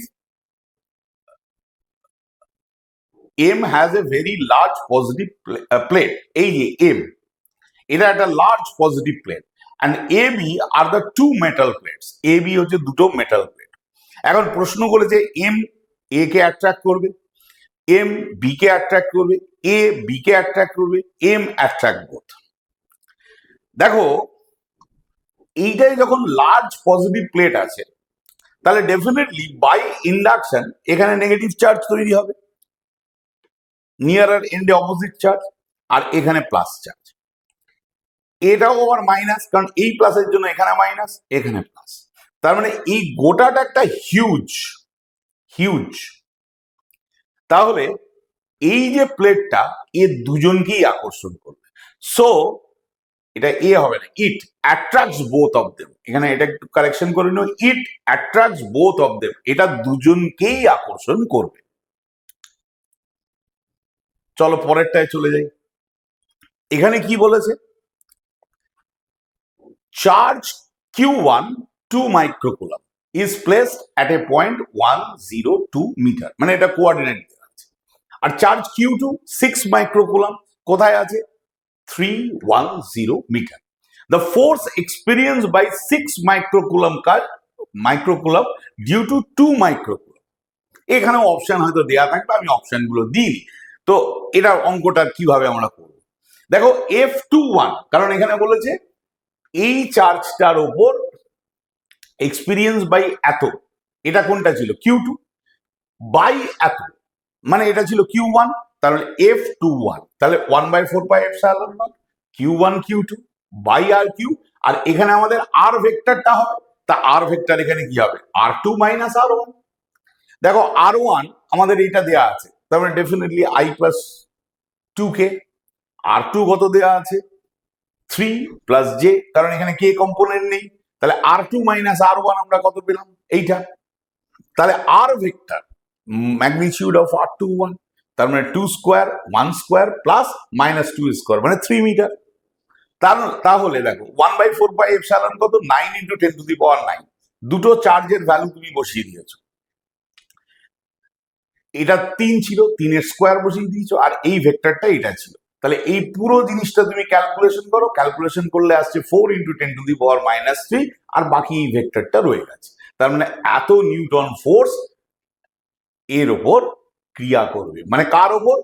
plate. এই যে এম, এটা একটা large positive plate, and A B are the two metal plates. A B হচ্ছে দুটো মেটাল প্লেট। এখন প্রশ্ন করেছে এম এ কে অ্যাট্রাক্ট করবে, এম বি কে অ্যাট্রাক্ট করবে, এ বি কে অ্যাট্রাক্ট করবে, এম অ্যাট্রাক্ট বোথ। দেখো, এইটাই যখন লার্জ পজিটিভ প্লেট আছে, তাহলে ডেফিনেটলি বাই ইন্ডাকশন এখানে নেগেটিভ চার্জ তৈরি হবে, নিয়ারার এন্ডে অপোজিট চার্জ, আর এখানে প্লাস চার্জ। এটাও আবার মাইনাস, কারণ এই প্লাসের জন্য এখানে মাইনাস, এখানে প্লাস। তার মানে এই গোটাটা একটা হিউজ। তাহলে এই যে প্লেটটা, এ দুজনকেই আকর্ষণ করবে। সো এটা এ হবে না, ইট অ্যাট্রাক্টস বোথ অফ দেম। এখানে এটা একটু কারেকশন করে নিও, ইট অ্যাট্রাক্টস বোথ অফ দেম, এটা দুজনকেই আকর্ষণ করবে। চলো পরেরটায় চলে যাই। এখানে কি বলেছে, charge Q1 2 microcoulomb is placed at a point 102 metre, মানে এটা কোঅর্ডিনেট দেওয়া আছে। আর চার্জ Q2 6 মাইক্রোকুলাম কোথায় আছে, 310 metre. The force experienced by 6 microcoulomb due to 2 microcoulomb. এখানে অপশন হয়তো দেয়া থাকবে, আমি অপশনগুলো দিই। তো এটা অঙ্কটা কিভাবে আমরা করব, দেখো F21, কারণ এখানে বলেছে এই চার্জটার ওপর এক্সপিরিয়েন্স বাই এত, এটা কোনটা ছিল Q2, বাই এত মানে এটা ছিল Q1, তাহলে F21, তাহলে 1/4πε0 Q1 Q2 by R Q, আর এখানে আমাদের আর ভেক্টরটা হবে, তা আর ভেক্টর এখানে কি হবে, R2 মাইনাস R1। দেখো R1 আমাদের এইটা দেয়া আছে, তার মানে definitely I plus 2k, R2 কত দেয়া আছে 3 প্লাস j, কারণ এখানে কে কম্পোনেন্ট নেই, তাহলে R2 মাইনাস R1 আমরা কত পেলাম, এইটা। তাহলে আর ভেক্টর ম্যাগনিটিউড অফ R21, তার মানে 2 square 1 square plus minus 2 square মানে 3 মিটার। তাহলে দেখো 1/4πε কত, 9 × 10⁹, দুটো চার্জের ভ্যালু তুমি বসিয়ে দিয়েছো। এটা 3 ছিল, 3 স্কোয়ার বসিয়ে দিয়েছো, আর এই ভেক্টরটা এটা ছিল। তাহলে এই পুরো জিনিসটা তুমি ক্যালকুলেশন করো, ক্যালকুলেশন করলে আসছে 4 × 10⁻³ আর বাকি এই ভেক্টরটা রয়ে গেছে। তার মানে এত নিউটন ফোর্স এর ওপর ক্রিয়া করবে, মানে কার ওপর,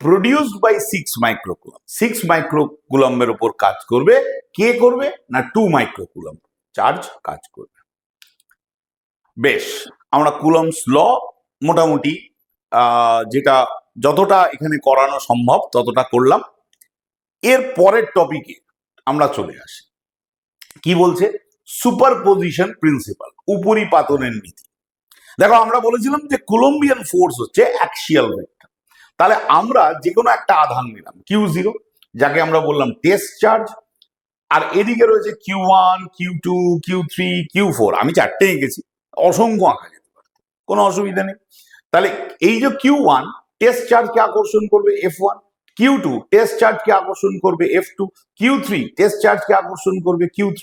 প্রডিউসড বাই 6 মাইক্রোকুলাম। 6 মাইক্রোকুলামের উপর কাজ করবে, কে করবে না 2 মাইক্রোকুলাম। চার্জ কাজ করবে। বেশ, আমরা কুলম্বস ল মোটামুটি যেটা যতটা এখানে করানো সম্ভব ততটা করলাম। এর পরের টপিকে আমরা চলে আসি। কি বলছে? সুপারপজিশন প্রিন্সিপাল, উপরিপাতনের নীতি। দেখো, আমরা বলেছিলাম যে কুলম্বিয়ান ফোর্স হচ্ছে অ্যাক্সিয়াল ভেক্টর। তাহলে আমরা যে কোনো একটা আধান নিলাম Q0, যাকে আমরা বললাম টেস্ট চার্জ, আর এদিকে রয়েছে Q1, Q2, Q3, Q4। আমি চারটে এঁকেছি, অসংখ্য আঁকা যেতে পারে, কোনো অসুবিধা নেই। তাহলে এই যে Q1 টেস্ট চার্জকে আকর্ষণ করবে F1, Q2 টেস্ট চার্জকে আকর্ষণ করবে F2, Q3 টেস্ট চার্জকে আকর্ষণ করবে Q3,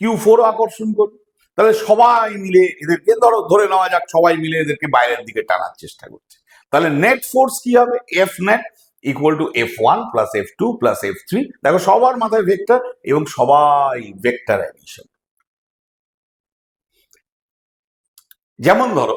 Q4 আকর্ষণ করবে। তাহলে সবাই মিলে এদেরকে ধরে নেওয়া যাক, সবাই মিলে এদেরকে বাইরের দিকে টানার চেষ্টা করছে। তাহলে নেট ফোর্স কি হবে? F net equal to F1 plus F2 plus F3। দেখো, সবার মাথায় ভেক্টর এবং সবাই ভেক্টর অ্যাডিশন। যেমন ধরো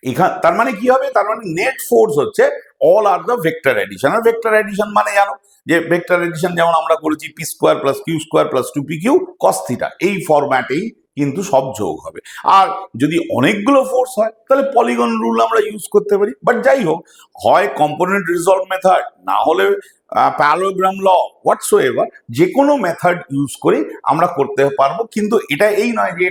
এখানে, তার মানে কি হবে? তার মানে নেট ফোর্স হচ্ছে all are the vector addition. আর ভেক্টর এডিশন মানে জানো যে ভেক্টর এডিশন যেমন আমরা করেছি P square plus Q square plus 2pq cos theta, এই ফরম্যাটেই কিন্তু সব যোগ হবে। আর যদি অনেকগুলো ফোর্স হয় তাহলে পলিগন রুল আমরা ইউজ করতে পারি। বাট যাই হোক, হয় কম্পোনেন্ট রিজলভ মেথড, না হলে প্যারালোগ্রাম ল, হোয়াটসোএভার, যে কোনো মেথড ইউজ করে আমরা করতে পারবো। কিন্তু এটা এই নয় যে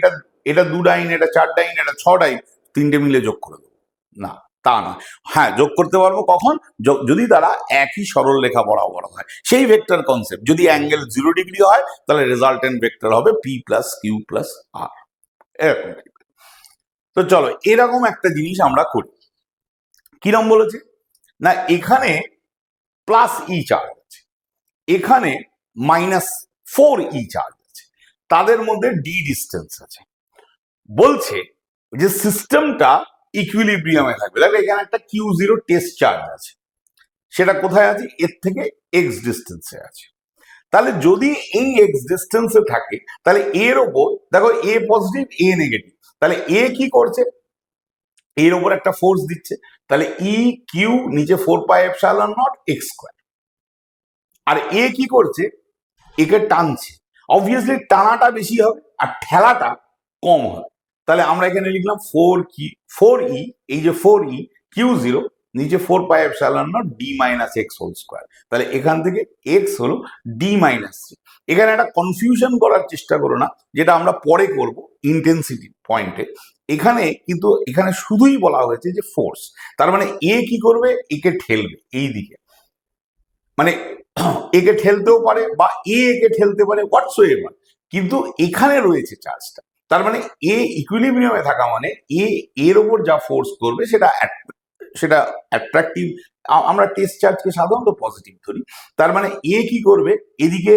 এটা 2 ডাইন, এটা 4 ডাইন, এটা 6 ডাইন, তিনটে মিলে যোগ করে দেবো, না, তা না। হ্যাঁ, যোগ করতে পারবো কখন? যদি তারা একই সরল রেখা বরাবর হয়, সেই ভেক্টর কনসেপ্ট। যদি অ্যাঙ্গেল 0 ডিগ্রি হয় তাহলে রেজাল্টেন্ট ভেক্টর হবে পি প্লাস কিউ প্লাস আর, এরকম। তো চলো, এরকম একটা জিনিস আমরা করি। কিরম বলেছে না, এখানে প্লাস ই চার্জ আছে, এখানে -4e চার্জ আছে, তাদের মধ্যে ডি ডিস্টেন্স আছে। বলছে যে সিস্টেমটা ইকুইলিব্রিয়ামে থাকবে। দেখো, এখানে একটা Q0 টেস্ট চার্জ আছে, সেটা কোথায় আছে? এর থেকে এক্স ডিস্টেন্সে আছে। তাহলে যদি এই এক্স ডিস্টেন্সে থাকে তাহলে এর ওপর দেখো, এ পজিটিভ এ নেগেটিভ, তাহলে এ কি করছে? এর ওপর একটা ফোর্স দিচ্ছে। তাহলে ই কিউ নিচে 4πε0 এক্স স্কোয়ার। আর এ কি করছে? একে টানছে। অবভিয়াসলি টানাটা বেশি হবে আর ঠেলাটা কম হবে। তাহলে আমরা এখানে লিখলাম 4e, এই যে 4e Q0 নিচে 4πε0 d minus X whole square. তাহলে এখান থেকে এক্স হলো d মাইনাস 3। এখানে একটা কনফিউশন করার চেষ্টা করো না, যেটা আমরা পরে করব ইন্টেন্সিটি পয়েন্টে। এখানে কিন্তু এখানে শুধুই বলা হয়েছে যে ফোর্স। তার মানে এ কি করবে? একে ঠেলবে এই দিকে, মানে একে ঠেলতেও পারে বা একে ঠেলতে পারে, হোয়াটসোএভার। কিন্তু এখানে রয়েছে চার্জটা। তার মানে এ ইকুইলিব্রিয়ামে থাকা মানে এর ওপর যা ফোর্স করবে সেটা অ্যাট্রাকটিভ। আমরা টেস্ট চার্জকে সাধারণত পজিটিভ ধরি। তার মানে এ কি করবে? এদিকে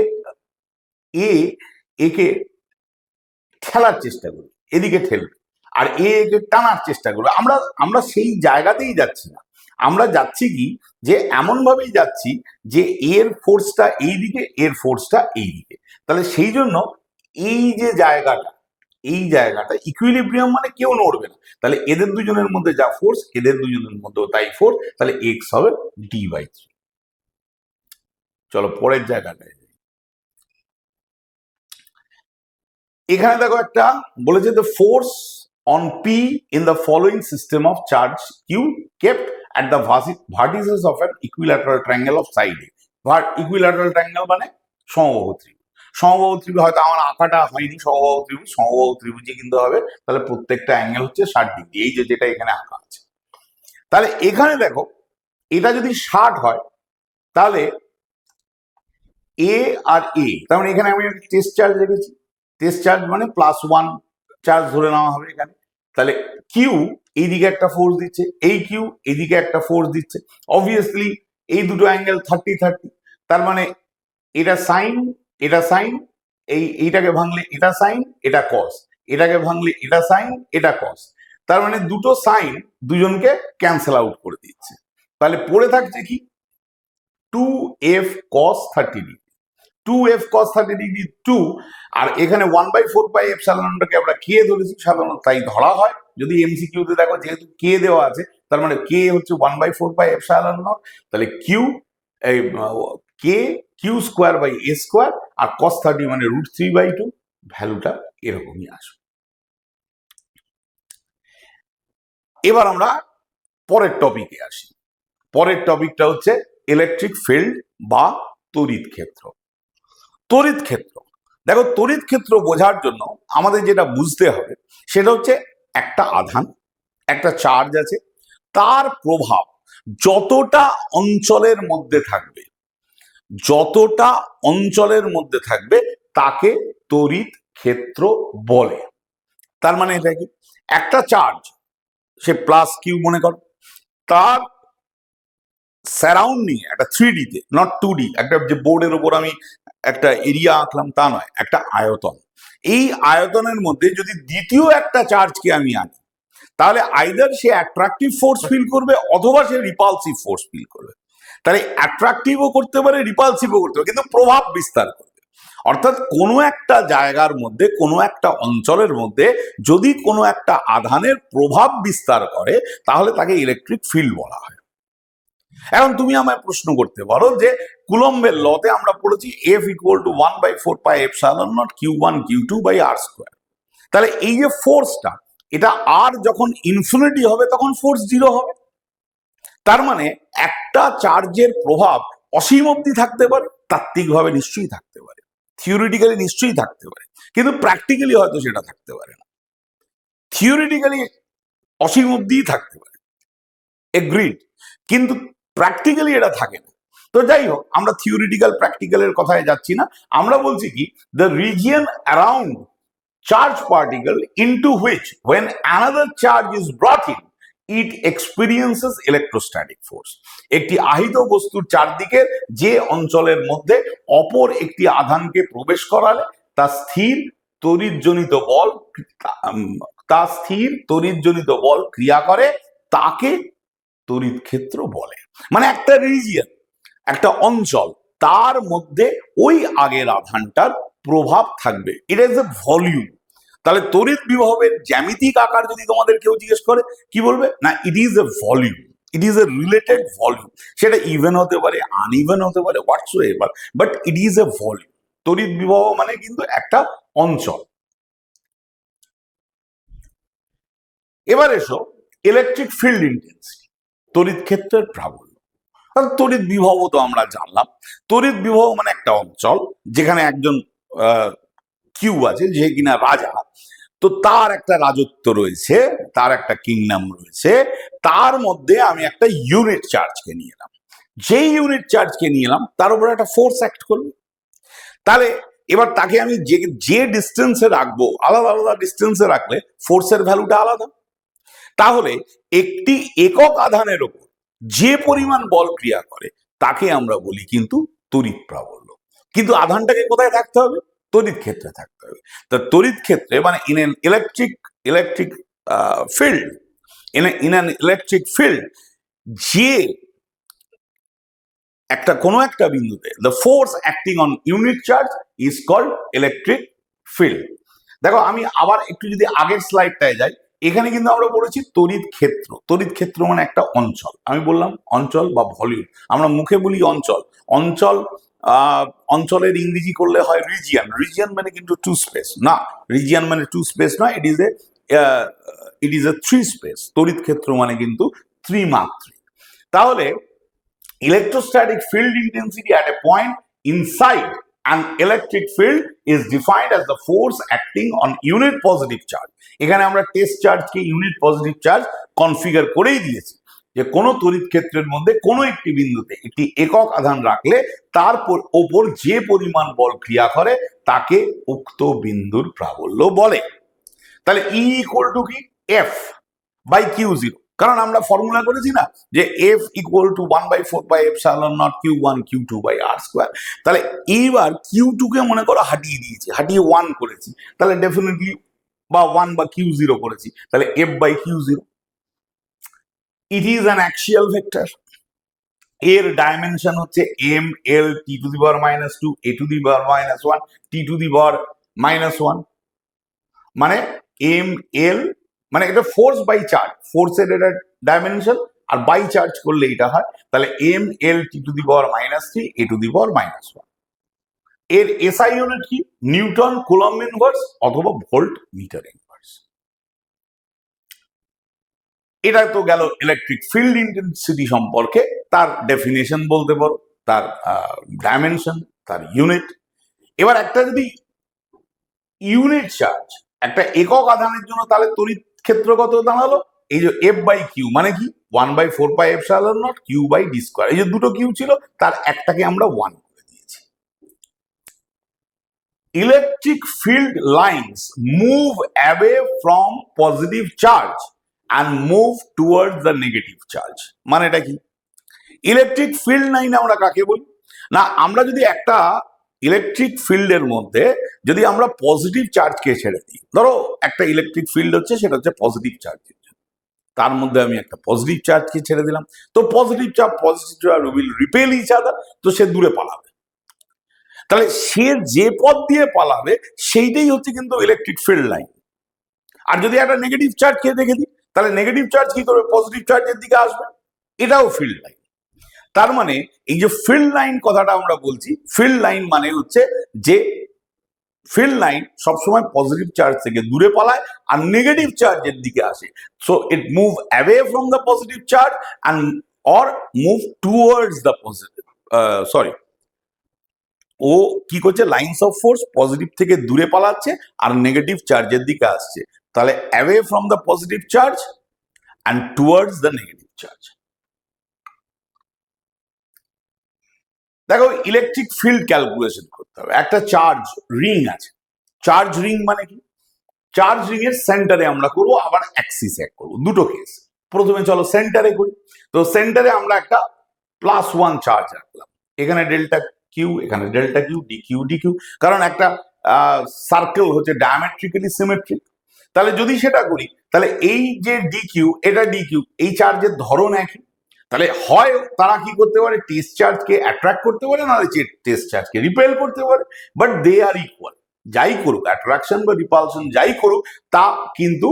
একে ঠেলার চেষ্টা করবে, এদিকে ঠেলবে, আর একে টানার চেষ্টা করবে। আমরা সেই জায়গাতেই যাচ্ছি না, আমরা যাচ্ছি কি, যে এমন ভাবেই যাচ্ছি যে এর ফোর্সটা এইদিকে, এর ফোর্সটা এইদিকে। তাহলে সেই জন্য এই যে জায়গাটা ইকুইলিব্রিয়াম, মানে কেউ নড়বে না। তাহলে এদের দুজনের মধ্যে যা ফোর্স, এদের দুজনের মধ্যেও তাই ফোর্স। তাহলে এক্স হবে d/3। চলো পরের জায়গাটায়। এখানে দেখো, একটা বলেছে the force on P in the following system of charge Q kept at the vertices of an equilateral triangle of side A. Equilateral triangle মানে সমবাহু ত্রিভুজ। সমবাহু ত্রিভুজ হয়তো আমার আঁকাটা হয়নি, সমবাহু ত্রিভুজে কিন্তু হবে। তাহলে প্রত্যেকটা অ্যাঙ্গেল হচ্ছে 60 ডিগ্রি, এই যেটা এখানে আঁকা আছে। তাহলে এখানে দেখো, এটা যদি 60 হয় তাহলে এ আর এ, তার মানে এখানে আমি একটা টেস্ট চার্জ রেখেছি। টেস্ট চার্জ মানে +1 চার্জ ধরে নেওয়া হবে এখানে। তাহলে কিউ এইদিকে একটা ফোর্স দিচ্ছে, এই কিউ এইদিকে একটা ফোর্স দিচ্ছে। অবভিয়াসলি এই দুটো অ্যাঙ্গেল 30-30। তার মানে এটা সাইন, এটা সাইন, এইটাকে ভাঙলে এটা সাইন, এটা কস, এটাকে ভাঙলে এটা সাইন, এটা কস। তার মানে দুটো সাইন দুজনকে ক্যান্সেল আউট করে দিচ্ছে। তাহলে পড়ে থাকছে কি? 2f cos 30 degree, 2f cos 30 degree 2। আর এখানে 1/4πε0টাকে আমরা কে ধরেছি, সাধারণত তাই ধরা হয়। যদি এমসিকিউতে দেখো যেহেতু কে দেওয়া আছে, তার মানে কে হচ্ছে 1/4πε0। তাহলে Q K Q square by A square, আর cos 30 মানে √3/2 ভ্যালুটা এরকমই আসবে। এবার আমরা পরের টপিকে আসি। পরের টপিকটা হচ্ছে ইলেকট্রিক ফিল্ড বা তড়িৎ ক্ষেত্র। তড়িৎ ক্ষেত্র, দেখো তড়িৎ ক্ষেত্র বোঝার জন্য আমাদের যেটা বুঝতে হবে সেটা হচ্ছে একটা আধান, একটা চার্জ আছে, তার প্রভাব যতটা অঞ্চলের মধ্যে থাকবে, যতটা অঞ্চলের মধ্যে থাকবে তাকে তড়িৎ ক্ষেত্র বলে। তার মানে এটা কি, একটা চার্জ সে প্লাস কিউ মনে করো, তার সারাউন্ডিং একটা 3D তে, নট 2D, একটা যে বোর্ডের উপর আমি একটা এরিয়া আঁকলাম তা নয়, একটা আয়তন। এই আয়তনের মধ্যে যদি দ্বিতীয় একটা চার্জকে আমি আনি, তাহলে আইদার সে অ্যাট্রাকটিভ ফোর্স ফিল করবে অথবা সে রিপালসিভ ফোর্স ফিল করবে। তাহলে অ্যাট্রাকটিভও করতে পারে, রিপালসিভও করতে পারে, কিন্তু প্রভাব বিস্তার করবে। অর্থাৎ কোনো একটা জায়গার মধ্যে, কোনো একটা অঞ্চলের মধ্যে যদি কোনো একটা আধানের প্রভাব বিস্তার করে তাহলে তাকে ইলেকট্রিক ফিল্ড বলা হয়। এখন তুমি আমায় প্রশ্ন করতে পারো যে কুলম্বের লতে আমরা পড়েছি F equal to 1/4πε0 Q1 Q2 by R square. তাহলে এই যে ফোর্সটা, এটা আর যখন ইনফিনিটি হবে তখন ফোর্স 0 হবে। তার মানে একটা চার্জের প্রভাব অসীম অবধি থাকতে পারে, তাত্ত্বিকভাবে নিশ্চয়ই থাকতে পারে, থিওরিটিক্যালি নিশ্চয়ই থাকতে পারে, কিন্তু প্র্যাকটিক্যালি হয়তো সেটা থাকতে পারে না। থিওরিটিক্যালি অসীম অবধিই থাকতে পারে, এগ্রিড, কিন্তু প্র্যাকটিক্যালি এটা থাকে না। তো যাই হোক, আমরা থিওরিটিক্যাল প্র্যাকটিক্যালের কথায় যাচ্ছি না, আমরা বলছি কি the region around charge particle into which when another charge is brought in it experiences electrostatic force। একটি আহিত বস্তুর চারদিকে যে অঞ্চলের মধ্যে অপর একটি আধানকে প্রবেশ করালে তা স্থির তড়িৎজনিত বল, ক্রিয়া করে, তাকে তড়িৎ ক্ষেত্র বলে। মানে একটা রিজিয়ন, একটা অঞ্চল, তার মধ্যে ওই আগের আধানটার প্রভাব থাকবে, ইট ইজ এ ভলিউম। তাহলে তড়িৎ বিভবের জ্যামিতিক আকার যদি তোমাদের কেউ জিজ্ঞেস করে কি বলবে, না it is a volume, it is a related volume. সেটা ইভেন হতে পারে, আনইভেন হতে পারে, whatsoever, but it is a volume. তড়িৎ বিভব মানে কিন্তু একটা অঞ্চল। এবার এসো ইলেকট্রিক ফিল্ড ইন্টেন্সিটি, তড়িৎ ক্ষেত্রের প্রাবল্য। তড়িৎ বিভব তো আমরা জানলাম, তড়িৎ বিভব মানে একটা অঞ্চল যেখানে একজন কিউ আছে, যে কিনা রাজা, তো তার একটা রাজত্ব রয়েছে, তার একটা কিংডম রয়েছে, তার মধ্যে আমি একটা ইউনিট চার্জকে নিয়ে এলাম। যেই ইউনিট চার্জকে নিয়ে এলাম তার উপর একটা ফোর্স অ্যাক্ট করবে। তাহলে এবার তাকে আমি যে ডিস্টেন্সে রাখবো, আলাদা আলাদা ডিস্টেন্সে রাখলে ফোর্সের ভ্যালুটা আলাদা। তাহলে একটি একক আধানের ওপর যে পরিমাণ বল ক্রিয়া করে তাকে আমরা বলি কিন্তু তড়িৎ প্রাবল্য। কিন্তু আধানটাকে কোথায় থাকতে হবে? তড়িৎ ক্ষেত্রে থাকতে হবে। তা তড়িৎ ক্ষেত্রে মানে in an electric field, in an electric field, যে কোনো একটা বিন্দুতে the force acting on unit charge is called electric field. দেখো আমি আবার একটু যদি আগের স্লাইডটায় যাই, এখানে কিন্তু আমরা বলেছি তড়িৎ ক্ষেত্র। তড়িৎ ক্ষেত্র মানে একটা অঞ্চল, আমি বললাম অঞ্চল বা ভলিউম, আমরা মুখে বলি অঞ্চল। অঞ্চলের ইংরেজি করলে হয় রিজিয়ন। রিজিয়ন মানে কিন্তু টু স্পেস না, রিজিয়ন মানে টু স্পেস নয়, ইট ইজ এ থ্রি স্পেস। তড়িৎ ক্ষেত্র মানে কিন্তু ত্রিমাত্রিক। তাহলে electrostatic field intensity at a point inside an electric field is defined as the force acting on unit positive charge। এখানে আমরা টেস্ট চার্জকে ইউনিট পজিটিভ চার্জ কনফিগার করেই দিয়েছি যে কোনো তড়িৎ ক্ষেত্রের মধ্যে কোনো একটি বিন্দুতে একটি একক আধান রাখলে তার ওপর যে পরিমাণ বল ক্রিয়া করে তাকে উক্ত বিন্দুর প্রাবল্য বলে। তাহলে E ইকুয়াল টু কি, F বাই Q0, কারণ আমরা ফর্মুলা করেছি না যে F equal to 1/4πε0 Q1 Q2 by R square. তাহলে এইবার Q2 কে মনে করো হাটিয়ে দিয়েছি, হাটিয়ে 1 করেছি, তাহলে ডেফিনেটলি বা 1 বা Q0 করেছি, তাহলে F by Q0। It is an axial vector, এর ডাইমেনশন হচ্ছে m l t⁻², a⁻−1, t⁻−1, মানে m l মানে এটা ফোর্স বাই চার্জ, ফোর্সের এটা ডাইমেনশন, আর বাই চার্জ করলে এটা হয়, তাহলে m l t⁻³ a⁻−1। এর এসআই ইউনিট কি, নিউটন কুলম্ব ইনভার্স অথবা ভোল্ট মিটার ইনভার্স। এটা তো গেল ইলেকট্রিক ফিল্ড ইন্টেন্সিটি সম্পর্কে, তার ডেফিনেশন বলতে পারো, তার ডাইমেনশন, তার ইউনিট। এবার একটা যদি ইউনিট চার্জ একটা একক আধানের জন্য, তাহলে তড়িৎ ক্ষেত্র কত দাঁড়ালো? এই যে এফ বাই কিউ মানে কি 1/4πε0 কিউ বাই ডি স্কোয়ার। এই যে দুটো কিউ ছিল তার একটাকে আমরা 1 করে দিয়েছি। Electric field lines move away from positive charge and move towards the negative charge. মানে এটা কি? ইলেকট্রিক ফিল্ড লাইন আমরা কাকে বলি? না, আমরা যদি একটা ইলেকট্রিক ফিল্ডের মধ্যে যদি আমরা পজিটিভ চার্জকে ছেড়ে দিই, ধরো একটা ইলেকট্রিক ফিল্ড হচ্ছে, সেটা হচ্ছে পজিটিভ চার্জের জন্য, তার মধ্যে আমি একটা পজিটিভ চার্জকে ছেড়ে দিলাম, তো positive charge will repel each other, তো সে দূরে পালাবে। তাহলে সে যে পথ দিয়ে পালাবে সেইটাই হচ্ছে কিন্তু ইলেকট্রিক ফিল্ড লাইন। আর যদি একটা নেগেটিভ চার্জকে দেখে দিই, তাহলে নেগেটিভ চার্জ কি করবে? পজিটিভ চার্জের দিকে আসবে, এটাও ফিল্ড লাইন। তার মানে এই যে ফিল্ড লাইন কথাটা আমরা বলছি, ফিল্ড লাইন মানে হচ্ছে যে ফিল্ড লাইন সবসময় পজিটিভ চার্জ থেকে দূরে পালায় আর নেগেটিভ চার্জের দিকে আসে। So it move away from the positive charge and or move towards the positive, ও কি করছে? লাইন্স অফ ফোর্স পজিটিভ থেকে দূরে পালাচ্ছে আর নেগেটিভ চার্জের দিকে আসছে। তাহলে away from the positive charge and towards the negative charge. দেখো, ইলেকট্রিক ফিল্ড ক্যালকুলেশন করতে হবে। একটা চার্জ রিং আছে। চার্জ রিং মানে কি? চার্জ রিং এর সেন্টারে আমরা করবো, আবার অ্যাক্সিসে করবো, দুটো কেস। প্রথমে চলো সেন্টারে করি। তো সেন্টারে আমরা একটা +1 চার্জ রাখলাম, এখানে ডেল্টা কিউ, এখানে ডেল্টা কিউ, ডি কিউ, কারণ একটা সার্কেল হচ্ছে ডায়ামেট্রিক্যালি সিমেট্রিক। তাহলে যদি সেটা করি, তাহলে এই যে ডি কিউ, এটা ডি কিউ, এই চার্জের ধরন একই। তাহলে হয় তারা কি করতে পারে? টেস্ট চার্জকে অ্যাট্রাক্ট করতে পারে, নাহলে টেস্ট চার্জকে রিপেল করতে পারে, বাট দে আর ইকুয়াল। যাই করুক, অ্যাট্রাকশন বা রিপালশন যাই করুক, তা কিন্তু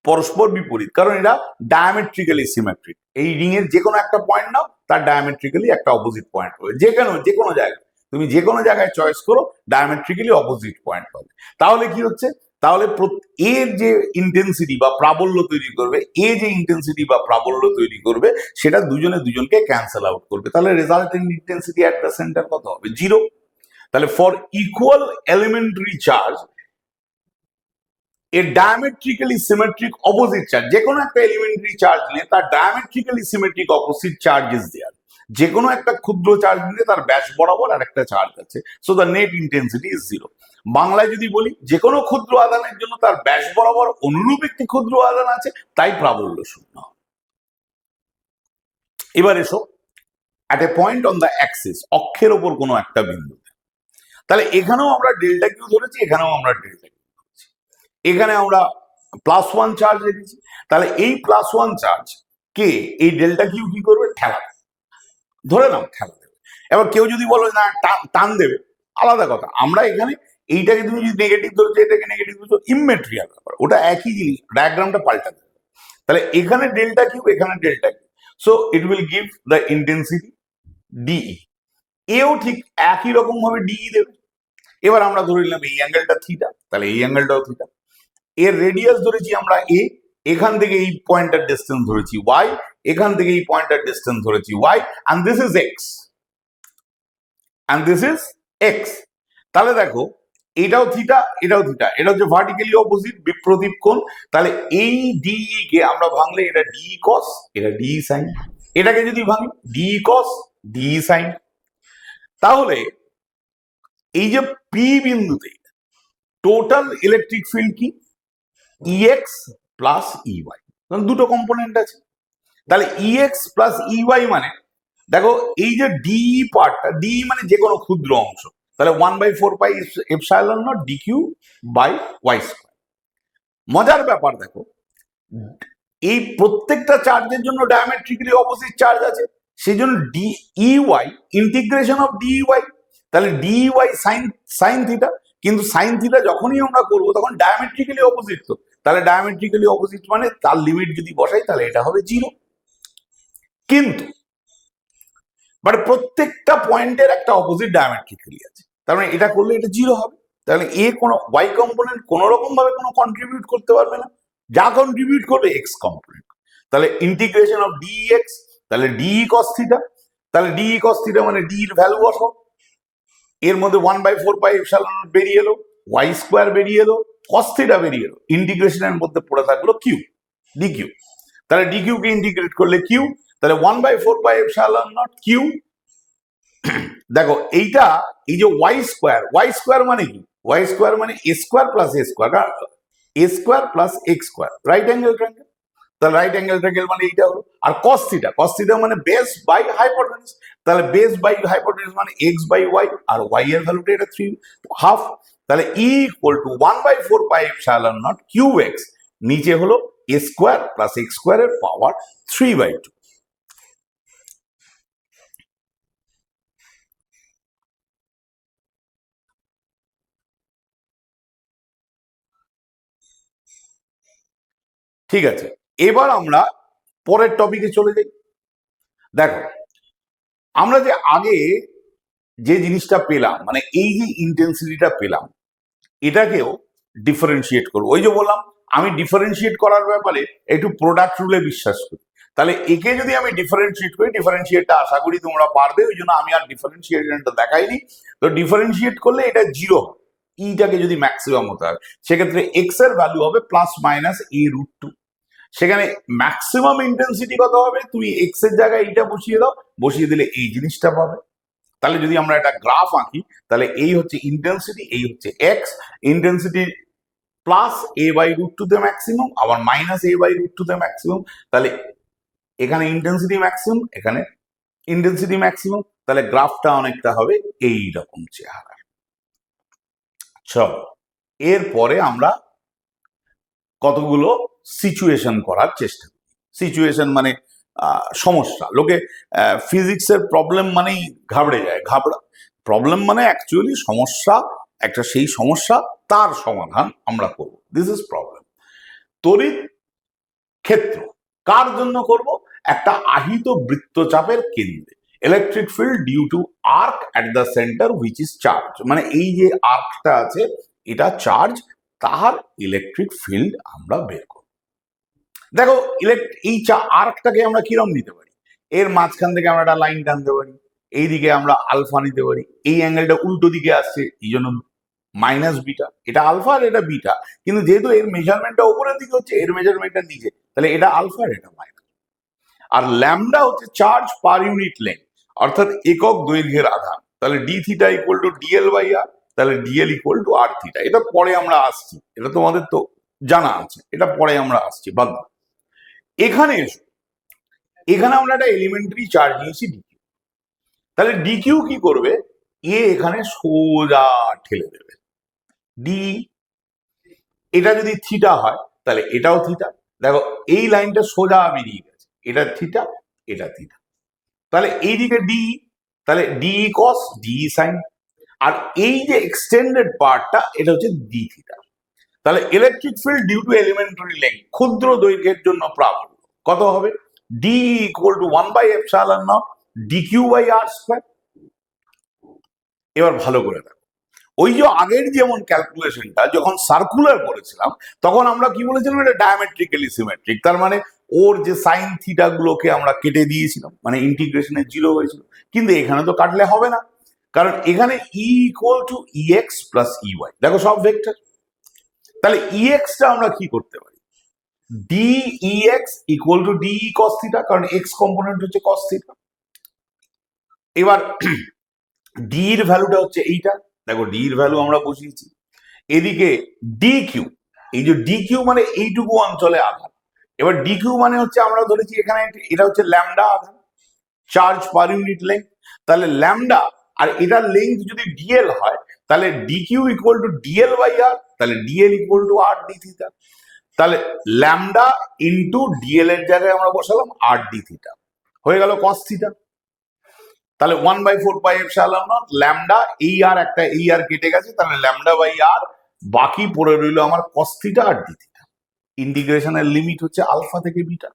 পরস্পর বিপরীত, কারণ এটা ডায়ামেট্রিক্যালি সিমেট্রিক। এই রিং এর যে কোনো একটা পয়েন্ট নাও, তার ডায়ামেট্রিক্যালি একটা অপোজিট পয়েন্ট হবে। যে কোনো জায়গায়, তুমি যে কোনো জায়গায় চয়েস করো, ডায়ামেট্রিক্যালি অপোজিট পয়েন্ট পাবে। তাহলে কি হচ্ছে? তাহলে এর যে ইন্টেন্সিটি বা প্রাবল্য তৈরি করবে, যে ইন্টেন্সিটি বা প্রাবল্য তৈরি করবে, সেটা দুজনে দুজনকে ক্যান্সেল আউট করবে। তাহলে resulting intensity at the centre কত হবে? 0। তাহলে for equal elementary charge a diametrically symmetric opposite charge, যে কোনো একটা এলিমেন্টারি চার্জ নিয়ে তার diametrically symmetric opposite charge is there. যে কোনো একটা ক্ষুদ্র চার্জ নিয়ে তার ব্যাস বরাবর আর একটা চার্জ আছে, so the net intensity is 0। বাংলায় যদি বলি, যে কোনো ক্ষুদ্র আধানের জন্য তার ব্যাস বরাবর অনুরূপ একটি ক্ষুদ্র আধান আছে, তাই প্রাবল্য 0। এবার এসো at a point on the Axis, অক্ষের ওপর কোনো একটা বিন্দুতে। তাহলে এখানেও আমরা ডেল্টা কিউ ধরেছি, এখানেও আমরা ডেল্টা কিউ ধরেছি, এখানে আমরা +1 চার্জ রেখেছি। তাহলে এই +1 চার্জ কে এই ডেল্টা কিউ কি করবে? ঠেলা দেবে, ধরে নাও ঠেলা দেবে। এবার কেউ যদি বলো না টান দেবে, আলাদা কথা। আমরা এখানে এইটাকে তুমি যদি নেগেটিভ ধরেছো, এটাকে নেগেটিভ ধরেছো, ইমমেটেরিয়াল ব্যাপার, ওটা একই জিনিস, ডায়াগ্রামটা পাল্টা দেবে। তাহলে এখানে ডেল্টা কিউ, এখানে delta Q, so it will give the intensity DE. এও ঠিক একই রকম ভাবে ডিই দেবে। এবার আমরা ধরে নিলাম এই অ্যাঙ্গেলটা থিটা, তাহলে এই অ্যাঙ্গেলটাও থিটা। এর রেডিয়াস ধরেছি আমরা এ, এখান থেকে এই পয়েন্টের ডিসটেন্স ধরেছি ওয়াই, এখান থেকে এই পয়েন্টের ডিসটেন্স ধরেছি Y, and this is X, and this is X. তাহলে দেখো, এটাও থিটা, এটাও থিটা, এটা হচ্ছে ভার্টিক্যালি অপোজিট, বিপ্রতীপ কোণ। তাহলে এই ডিই কে আমরা ভাঙলে এটা ডিই কস, এটা ডিই সাইন। এটাকে যদি ভাঙি, ডিই কস, ডিই সাইন। তাহলে এই যে পি বিন্দুতে টোটাল ইলেকট্রিক ফিল্ড কি? ইএক্স প্লাস ইওয়াই, দুটো কম্পোনেন্ট আছে। তাহলে ইএক্স প্লাস ইওয়াই মানে, দেখো এই যে ডিই পার্টটা, ডিই মানে যে কোনো ক্ষুদ্র অংশ, তাহলে 1/4πε0 ডিকিউ বাই ওয়াই স্কোয়ার। মজার ব্যাপার দেখো, এই প্রত্যেকটা চার্জের জন্য ডায়ামেট্রিক্যালি অপোজিট চার্জ আছে, সেই জন্য ডিইওয়াই ইন্টিগ্রেশন অফ ডিইওয়াই, তাহলে ডিইওয়াই সাইন থিটা। কিন্তু সাইন থিটা যখনই আমরা করবো তখন ডায়ামেট্রিক্যালি অপোজিট, তো তাহলে ডায়ামেট্রিক্যালি অপোজিট মানে তার লিমিট যদি বসাই তাহলে এটা হবে 0। কিন্তু প্রত্যেকটা পয়েন্টের একটা অপোজিট ডায়ামেট্রিক্যালি আছে, তার মানে এটা করলে এটা 0 হবে। তাহলে এ কোনো ওয়াই কম্পোনেন্ট কোনো রকম ভাবে কোনো কন্ট্রিবিউট করতে পারবে না, যা কন্ট্রিবিউট করবে এক্স কম্পোনেন্ট। তাহলে ইন্টিগ্রেশন অফ ডি এক্স, তাহলে ডি কস থিটা, তাহলে ডি কস থিটা মানে ডি এর ভ্যালু বসো, এর মধ্যে 1/4 বেরিয়ে এলো, ওয়াই স্কোয়ার বেরিয়ে এলো, কস থিটা বেরিয়ে এলো, ইন্টিগ্রেশনের মধ্যে পড়ে থাকলো কিউ, ডি কিউ। তাহলে ডি কিউ কে ইন্টিগ্রেট করলে কিউ, তাহলে 1/4 কিউ। দেখো এইটা, এই যে ওয়াই স্কোয়ার মানে কি, ওয়াই স্কোয়ার মানে A square plus A square, A square plus X square, right angle triangle. তাহলে রাইট অ্যাঙ্গেল ট্রায়াঙ্গেল মানে এইটা হলো। আর কস থিটা মানে বেস বাই হাইপোটেনিউস, তাহলে বেস বাই হাইপোটেনিউস মানে এক্স বাই ওয়াই, আর ওয়াই এর ভ্যালুটা এটা 3.5। তাহলে E equal to 1/4 Q X, নিচে হলো এ স্কোয়ার প্লাস এক্স স্কোয়ারের পাওয়ার 3/2। ঠিক আছে, এবার আমরা পরের টপিকে চলে যাই। দেখো আমরা যে আগে যে জিনিসটা পেলাম, মানে এই যে ইন্টেন্সিটিটা পেলাম, এটাকেও ডিফারেন্সিয়েট করবো। ওই যে বললাম আমি ডিফারেন্সিয়েট করার ব্যাপারে একটু প্রোডাক্ট রুলে বিশ্বাস করি। তাহলে একে যদি আমি ডিফারেন্সিয়েট করি, ডিফারেন্সিয়েটটা আশা করি তোমরা পারবে, ওই জন্য আমি আর ডিফারেন্সিয়েশনটা দেখাইনি। তো ডিফারেন্সিয়েট করলে এটা জিরো, ইটাকে যদি ম্যাক্সিমাম হতে হয়, সেক্ষেত্রে এক্স এর ভ্যালু হবে +-a√2। সেখানে ম্যাক্সিমাম ইন্টেন্সিটি কত হবে, তুমি এক্স এর জায়গায় এইটা বসিয়ে দাও, বসিয়ে দিলে এই জিনিসটা পাবে। তাহলে যদি আমরা একটা গ্রাফ আঁকি, তাহলে এই হচ্ছে ইন্টেন্সিটি, এই হচ্ছে এক্স, ইন্টেন্সিটি +a/√2 তে ম্যাক্সিমাম, আবার -a/√2 তে ম্যাক্সিমাম। তাহলে এখানে ইন্টেন্সিটি ম্যাক্সিমাম, এখানে ইন্টেন্সিটি ম্যাক্সিমাম, তাহলে গ্রাফটা অনেকটা হবে এই রকম চেহারা। চলো এরপরে আমরা কতগুলো সিচুয়েশন করার চেষ্টা করি। সিচুয়েশন মানে সমস্যা। লোকে ফিজিক্সের প্রবলেম মানেই ঘাবড়ে যায়, প্রবলেম মানে অ্যাকচুয়ালি সমস্যা, একটা সেই সমস্যা, তার সমাধান আমরা করব, দিস ইজ প্রবলেম। তড়িৎ ক্ষেত্র কার জন্য করব, একটা আহিত বৃত্তচাপের কেন্দ্রে, electric field due to arc at the centre which is charge, মানে এই যে আর্কটা আছে এটা চার্জ, তার ইলেকট্রিক ফিল্ড আমরা বের করব। দেখো এই আর্কটাকে আমরা কিরম নিতে পারি, এর মাঝখান থেকে আমরা একটা লাইন টানতে পারি, এইদিকে আমরা আলফা নিতে পারি, এই অ্যাঙ্গেলটা উল্টো দিকে আসছে এই জন্য -β, এটা আলফা আর এটা বিটা, কিন্তু যেহেতু এর মেজারমেন্টটা উপরের দিকে হচ্ছে, এর মেজারমেন্টটা নিচে, তাহলে এটা আলফা আর এটা মাইনাস। আর ল্যামডা হচ্ছে চার্জ পার ইউনিট লেন্থ, অর্থাৎ একক দৈর্ঘ্যের আধান, তাহলে D theta equal to dl/r, তাহলে dl equal to r theta. এটা পরে আমরা আসছি, এটা তোমাদের তো জানা আছে, এটা পরে আমরা আসছি বাদ। এখানে এসো, এখানে আমরা একটা এলিমেন্টারি চার্জ নিয়েছি ডিকিউ, তাহলে ডিকিউ কি করবে, এখানে সোজা ঠেলে দেবে ডি। এটা যদি থিটা হয় তাহলে এটাও থিটা, দেখো এই লাইনটা সোজা বেরিয়ে গেছে, এটা থিটা এটা থিটা, তাহলে এইদিকে ডি, তাহলে ডি কস ডি সাইন, আর এই যে এক্সটেন্ডেড পার্টটা এটা হচ্ছে ডি থিটা। তাহলে electric field due to elementary length, ক্ষুদ্র দৈর্ঘ্যের জন্য প্রাপ্ত কত হবে, ডি ইকুয়াল টু 1/ε0 dq/r²। এবার ভালো করে দেখো, ওই যে আগের যেমন ক্যালকুলেশনটা যখন সার্কুলার করেছিলাম, তখন আমরা কি বলেছিলাম, এটা ডায়ামেট্রিক্যালি সিমেট্রিক, তার মানে ওর যে সাইন থিটা গুলোকে আমরা কেটে দিয়েছিলাম, মানে ইন্টিগ্রেশনে জিরো হয়েছিল। কিন্তু এখানে তো কাটলে হবে না, কারণ এখানে E equal to EX plus EY, দেখো সব ভেক্টর। তাহলে ইএক্সটা আমরা কি করতে পারি, DEX equal to D cos theta, কারণ এক্স কম্পোনেন্ট হচ্ছে কস থিটা। এবার ডি এর ভ্যালুটা হচ্ছে এইটা, দেখো ডি এর ভ্যালু আমরা বসিয়েছি। এদিকে ডি কিউ, এই যে ডি কিউ মানে এইটুকু অঞ্চলে আধান। এবার ডি কিউ মানে হচ্ছে আমরা ধরেছি এখানে এটা হচ্ছে ল্যামডা আধান, চার্জ পার ইউনিট লেন্থ। তাহলে ল্যামডা আর এটার লেন্থ যদি ডিএল হয়, তাহলে D Q equal two dl/r, তাহলে DL equal to r d theta. তাহলে ল্যামডা ইন্টু ডিএল এর জায়গায় আমরা বসালাম r d থিটা, হয়ে গেল কস থিটা। তাহলে 1/4 ল্যামডা, এই আর একটা এই আর কেটে গেছে, তাহলে ল্যামডা/r, বাকি পড়ে রইল আমার কস থিটা আর ডি থিটা। ইন্টিগ্রেশনের লিমিট হচ্ছে আলফা থেকে বিটা।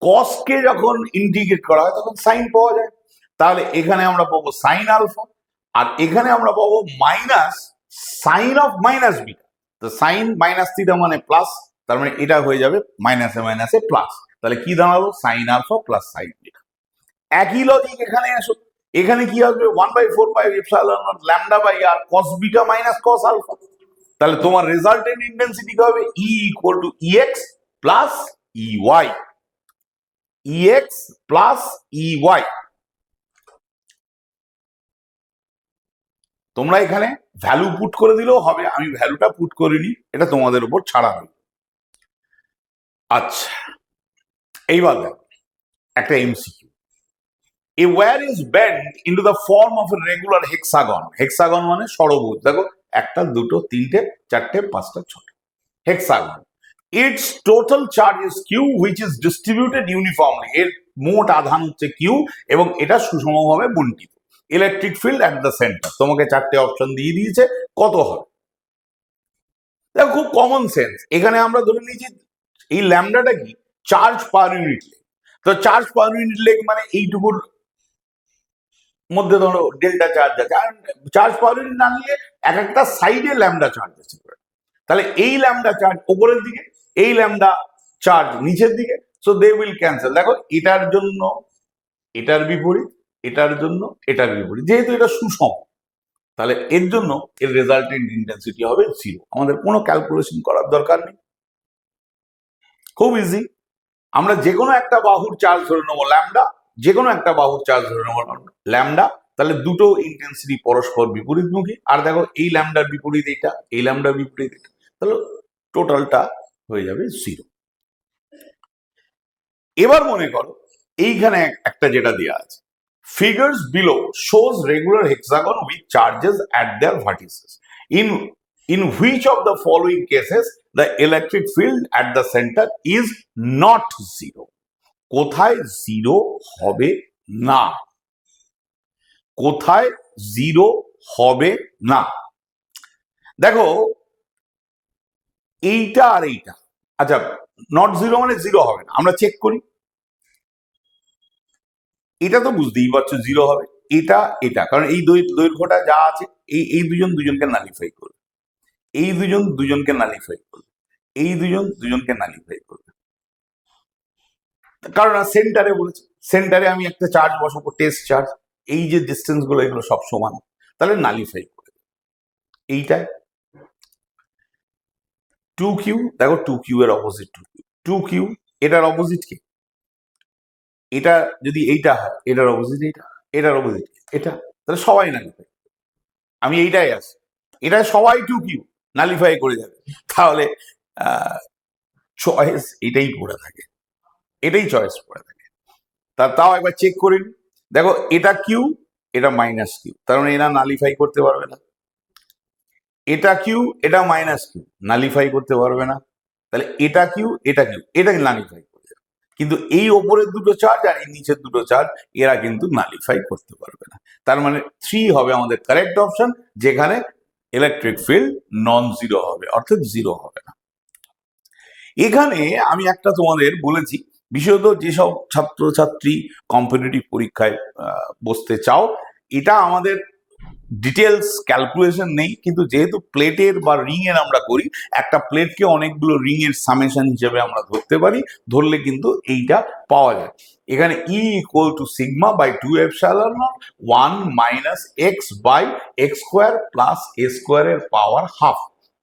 কস কে যখন ইন্টিগ্রেট করা হয় তখন সাইন পাওয়া যায়, তাহলে এখানে আমরা পাবো সাইন আলফা, আর এখানে আমরা পাবো minus sine of minus beta, তো সাইন মাইনাস থিটা মানে প্লাস, তার মানে এটা হয়ে যাবে মাইনাসে মাইনাসে প্লাস, তাহলে কি দাঁড়ালো sine alpha plus sine beta. একই লজিক এখানে আসো, এখানে কি আসবে 1/4 epsilon nought lambda by R cos beta minus cos alpha, তাহলে তোমার রেজাল্টেন্ট ইন্টেন্সিটি হবে E equal to EX plus EY, EX plus EY. তোমরা এখানে ভ্যালু পুট করে দিলেও হবে, আমি ভ্যালুটা পুট করিনি, এটা তোমাদের উপর ছাড়া হবে। আচ্ছা, এইবার দেখো একটা MCQ. A wire is bent into the form of a regular hexagon. Hexagon মানে ষড়ভুজ। দেখো একটা দুটো তিনটে চারটে পাঁচটা ছটা hexagon. Its total charge is Q which is distributed uniformly. এর মোট আধান হচ্ছে Q এবং এটা সুষমভাবে বণ্টিত। Electric field at the centre, তোমাকে চারটে অপশন দিয়ে দিয়েছে, কত হবে? দেখো খুব কমন সেন্স, এখানে আমরা ধরে নিয়েছি এই ল্যামডাটা কি চার্জ পার ইউনিট লেগ, তো চার্জ পার ইউনিট লেগ মানে এইটুকুর মধ্যে ধরো ডেল্টা চার্জ আছে, আর চার্জ পার ইউনিট না নিলে এক একটা সাইডে ল্যামডা চার্জ আছে, তাহলে এই ল্যামডা চার্জ উপরের দিকে, এই ল্যামডা চার্জ নিচের দিকে, সো দে উইল ক্যান্সেল। দেখো এটার জন্য এটার বিপরীত, এটার জন্য এটার বিপরীত, যেহেতু এটা সুষম তাহলে এর জন্য এর রেজাল্টেন্ট ইন্টেন্সিটি হবে 0। আমাদের কোনো ক্যালকুলেশন করার দরকার নেই, খুব ইজি। আমরা যে কোনো একটা বাহুর চার্জ ধরে নেবো ল্যামডা, যে কোনো একটা বাহুর চার্জ ধরে নেবো ল্যামডা, তাহলে দুটো ইন্টেন্সিটি পরস্পর বিপরীতমুখী, আর দেখো এই ল্যামডার বিপরীত এটা, এই ল্যামডার বিপরীত এটা, তাহলে টোটালটা হয়ে যাবে 0। এবার মনে করো এইখানে একটা যেটা দেওয়া আছে, figures below shows regular hexagon with charges at their vertices. In which of the following cases the electric field at the center is not 0? কোথায় 0 হবে না? কোথায় 0 হবে না? দেখো এইটা আর এইটা, আচ্ছা নট 0 মানে 0 হবে না, আমরা চেক করি। এটা তো বুঝতেই পারছো 0 হবে, এটা এটা, কারণ এই দৈর্ঘ্যটা যা আছে এই দুজন দুজনকে নালিফাই করবে, এই দুজন দুজনকে নালিফাই করবে, এই দুজন দুজনকে নালিফাই করবে, কারণ সেন্টারে বলেছে, সেন্টারে আমি একটা চার্জ বসাবো টেস্ট চার্জ, এই যে ডিস্টেন্স গুলো এগুলো সব সমান, তাহলে নালিফাই করবে। এইটাই 2q, দেখো 2q এর অপোজিট 2q, এটার অপোজিট কি? এটা যদি এইটা হয় এটার অপোজিট এইটা, এটার অপোজিট এটা, তাহলে সবাই নালিফাই, আমি এইটাই আসি, এটা সবাই 2q নালিফাই করে যাবে, তাহলে চয়েস এটাই পড়ে থাকে, এটাই চয়েস পড়ে থাকে। তাও একবার চেক করে নি, দেখো এটা কিউ, এটা মাইনাস কিউ, তার মানে এরা নালিফাই করতে পারবে না। এটা কিউ, এটা মাইনাস কিউ, নালিফাই করতে পারবে না, তাহলে এটা কিউ, এটা কিউ, এটা নালিফাই করবে, কিন্তু এই ওপরের দুটো চার্জ আর এই নিচের দুটো চার্জ এরা কিন্তু নালিফাই করতে পারবে না। তার মানে 3 হবে আমাদের কারেক্ট অপশন, যেখানে ইলেকট্রিক ফিল্ড নন 0 হবে, অর্থাৎ 0 হবে না। এখানে আমি একটা তোমাদের বলেছি, বিশেষত যেসব ছাত্রছাত্রী কম্পিটিটিভ পরীক্ষায় বসতে চাও, এটা আমাদের ডিটেলস ক্যালকুলেশন নেই, কিন্তু যেহেতু প্লেটের বা রিং এর আমরা করি, একটা প্লেটকে অনেকগুলো রিং এর সামেশন হিসেবে আমরা ধরতে পারি, ধরলে কিন্তু এইটা পাওয়া যায়। এখানে E equal to sigma by 2 epsilon naught 1 minus x by x square plus A square এর পাওয়ার হাফ,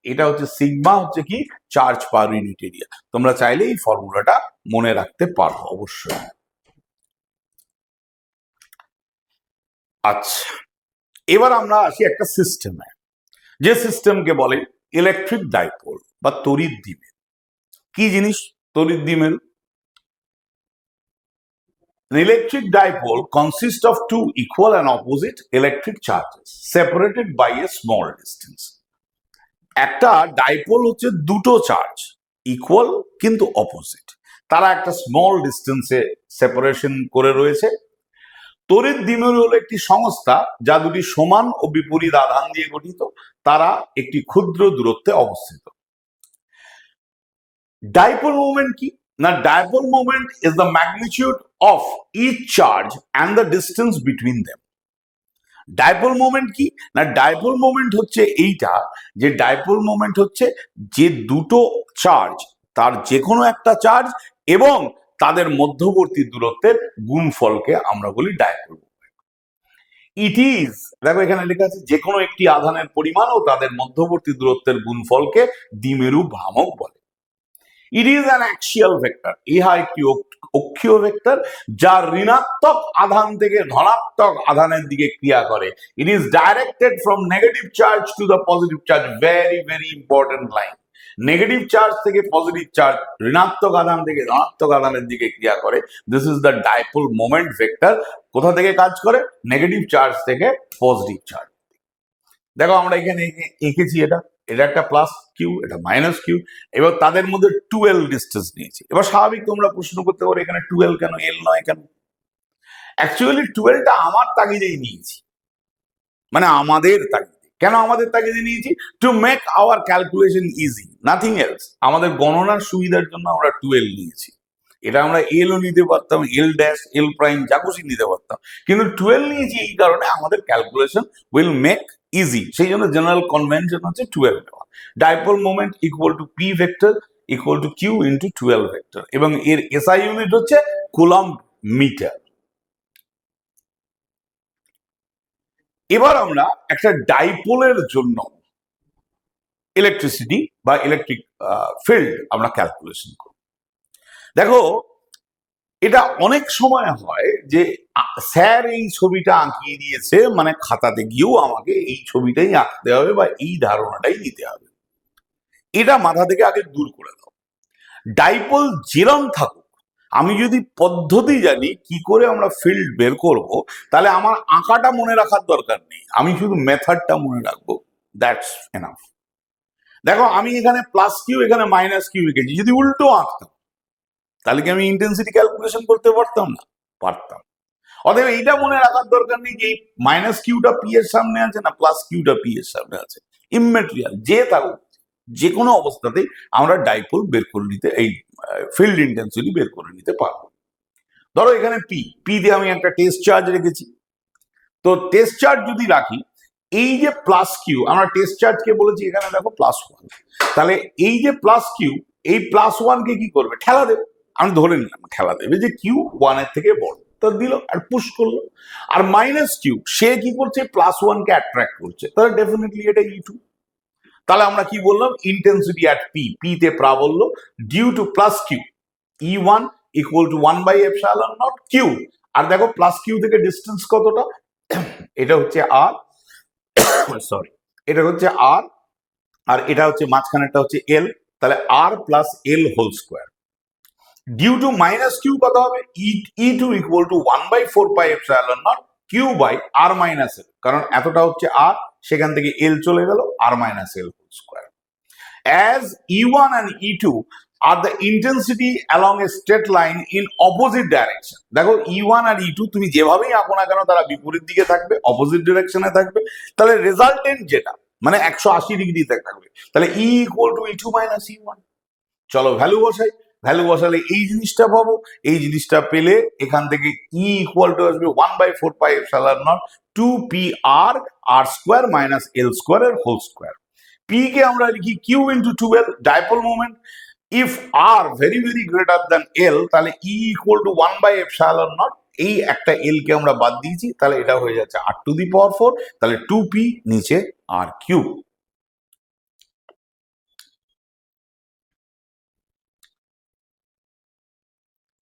এটা হচ্ছে সিগমা, হচ্ছে কি চার্জ পার ইউনিট এরিয়া। তোমরা চাইলে এই ফর্মুলাটা মনে রাখতে পারো অবশ্যই। আচ্ছা, এবার আমরা আসি একটা সিস্টেমে, যে সিস্টেমকে বলে ইলেকট্রিক ডাইপোল বা তড়িৎ দ্বিমেরু। কি জিনিস তড়িৎ দ্বিমেরু? An electric dipole consists of two equal and opposite electric charges separated by a small distance. একটা ডাইপোল হচ্ছে দুটো চার্জ ইকুয়াল কিন্তু অপোজিট, তারা একটা স্মল ডিস্টেন্সে সেপারেশন করে রয়েছে। তড়িৎ দ্বিমেরু হলো একটি সংস্থা যা দুটি সমান ও বিপরীত আধান দিয়ে গঠিত, তারা একটি ক্ষুদ্র দূরত্বে অবস্থিত। ডাইপোল মোমেন্ট কি না? Dipole moment is the magnitude of each charge and the distance between them. Dipole moment কি না, ডাইপোল মোমেন্ট হচ্ছে এইটা, যে ডাইপোল মোমেন্ট হচ্ছে যে দুটো চার্জ, তার যে কোনো একটা চার্জ এবং তাদের মধ্যবর্তী দূরত্বের গুণফলকে আমরা বলি ডাইপোল। ইট ইজ, দেখো এখানে লেখা আছে যে কোনো একটি আধানের পরিমাণ ও তাদের মধ্যবর্তী দূরত্বের গুণফলকে দ্বিমেরু ভ্রামক বলে। ইট ইজ অ্যান অ্যাক্সিয়াল ভেক্টর, ইহা একটি অক্ষীয় ভেক্টর যা ঋণাত্মক আধান থেকে ধনাত্মক আধানের দিকে ক্রিয়া করে। It is directed from negative charge to the positive charge, very very important line. Negative charge থেকে পজিটিভ চার্জ, ঋণাত্মক আধান থেকে ধনাত্মক আধানের দিকে ক্রিয়া করে। This is the dipole moment vector. কোথা থেকে কাজ করে? নেগেটিভ চার্জ থেকে পজিটিভ চার্জ। দেখো আমরা এখানে এঁকেছি, এটা এটা একটা প্লাস কিউ, এটা মাইনাস কিউ, এবার তাদের মধ্যে 12 ডিস্টেন্স নিয়েছি। এবার স্বাভাবিক তোমরা প্রশ্ন করতে পারো এখানে 12 কেন, এল নয় কেন? অ্যাকচুয়ালি 12টা আমার তাগিদেই নিয়েছি, মানে আমাদের তাগিদে। কেন আমাদের তাগিদে নিয়েছি? To make our calculation easy, nothing else. আমাদের গণনার সুবিধার জন্য আমরা 12 নিয়েছি। এটা আমরা এলও নিতে পারতাম, এল ড্যাশ, এল প্রাইম, যা খুশি নিতে পারতাম, কিন্তু 12 নিয়েছি এই কারণে আমাদের ক্যালকুলেশন উইল মেক ইজি। সেই জন্য জেনারেল কনভেনশন হচ্ছে 12 নেওয়া। Dipole moment equals to p vector equals to q into 12 vector, এবং এর এসআই ইউনিট হচ্ছে কুলম্ব মিটার। এবার আমরা একটা ডাইপোলের জন্য ইলেকট্রিসিটি বা ইলেকট্রিক ফিল্ড আমরা ক্যালকুলেশন করব। দেখো এটা অনেক সময় হয় যে স্যার এই ছবিটা আঁকিয়ে দিয়েছে, মানে খাতাতে গিয়েও আমাকে এই ছবিটাই আঁকতে হবে বা এই ধারণাটাই নিতে হবে। এটা মাথা থেকে আগে দূর করে দাও। ডাইপোল যেরম থাকুক, আমি যদি পদ্ধতি জানি কি করে আমরা ফিল্ড বের করব, তাহলে আমার আঁকাটা মনে রাখার দরকার নেই, আমি শুধু মেথডটা মনে রাখবো, দ্যাটস এনাফ। দেখো আমি এখানে প্লাস কিউ, এখানে মাইনাস কিউ এঁকেছি, যদি উল্টো আঁকতাম তাহলে কি আমি ইন্টেন্সিটি ক্যালকুলেশন করতে পারতাম না? পারতাম। অতএব এইটা মনে রাখার দরকার নেই যে মাইনাস কিউটা পি এর সামনে আছে না প্লাস কিউটা পি এর সামনে আছে। ইমমেটেরিয়াল যে থাকুক, যে কোনো অবস্থাতেই আমরা ডাইপোল বের করে নিতে, এই ফিল্ড ইন্টেন্সিটি বের করে নিতে পারবো। ধরো এখানে পি দিয়ে আমি একটা টেস্ট চার্জ রেখেছি। তো টেস্ট চার্জ যদি রাখি, এই যে প্লাস কিউ, আমরা টেস্ট চার্জকে বলেছি এখানে দেখো +1, তাহলে এই যে প্লাস কিউ, এই +1কে কি করবে? ঠেলা দেবে। আমি ধরে নিলাম ঠেলা দেবে যে কিউ 1 এর থেকে বড়, তো দিল আর পুশ করলো। আর মাইনাস কিউ, সে কি করছে? +1কে অ্যাট্রাক্ট করছে, তাহলে ডেফিনেটলি এটা E2। তাহলে আমরা কি বললাম? ইন্টেন্সিটি অ্যাট পি তে প্রাবল্য due to plus Q E1 equal to 1/ε0 Q. আর দেখো প্লাস কিউ থেকে ডিস্টেন্স কতটা? এটা হচ্ছে আর, সরি, এটা হচ্ছে আর, আর এটা হচ্ছে মাঝখানেরটা হচ্ছে এল, তাহলে R plus L whole square. Due to minus Q কত হবে? E2 equal to 1/4πε0 Q by R minus L, কারণ এতটা হচ্ছে আর, সেখান থেকে এল চলে গেল, R minus L whole square. As E1 and E2 are the intensity along a straight line in opposite direction. দেখো E1 আর E2 তুমি যেভাবেই আঁকো না কেন তারা বিপরীত দিকে থাকবে, অপোজিট ডিরেকশনে থাকবে, তাহলে রেজাল্টেন্ট যেটা মানে 180 ডিগ্রিতে থাকবে, তাহলে E equal to E2 minus E1। চলো ভ্যালু বসাই, ভ্যালু বসালে এই জিনিসটা পাবো, এই জিনিসটা পেলে এখান থেকে E ইকুয়াল টু আসবে 1/4πε0 2pr r square minus L স্কোয়ারের হোল স্কোয়ার। P কে আমরা লিখি Q into 12 dipole moment. If R very very greater than L, তাহলে E ইকুয়াল টু 1/ε0, এই একটা L কে আমরা বাদ দিয়েছি, তাহলে এটা হয়ে যাচ্ছে r⁴, তাহলে 2p নিচে r3।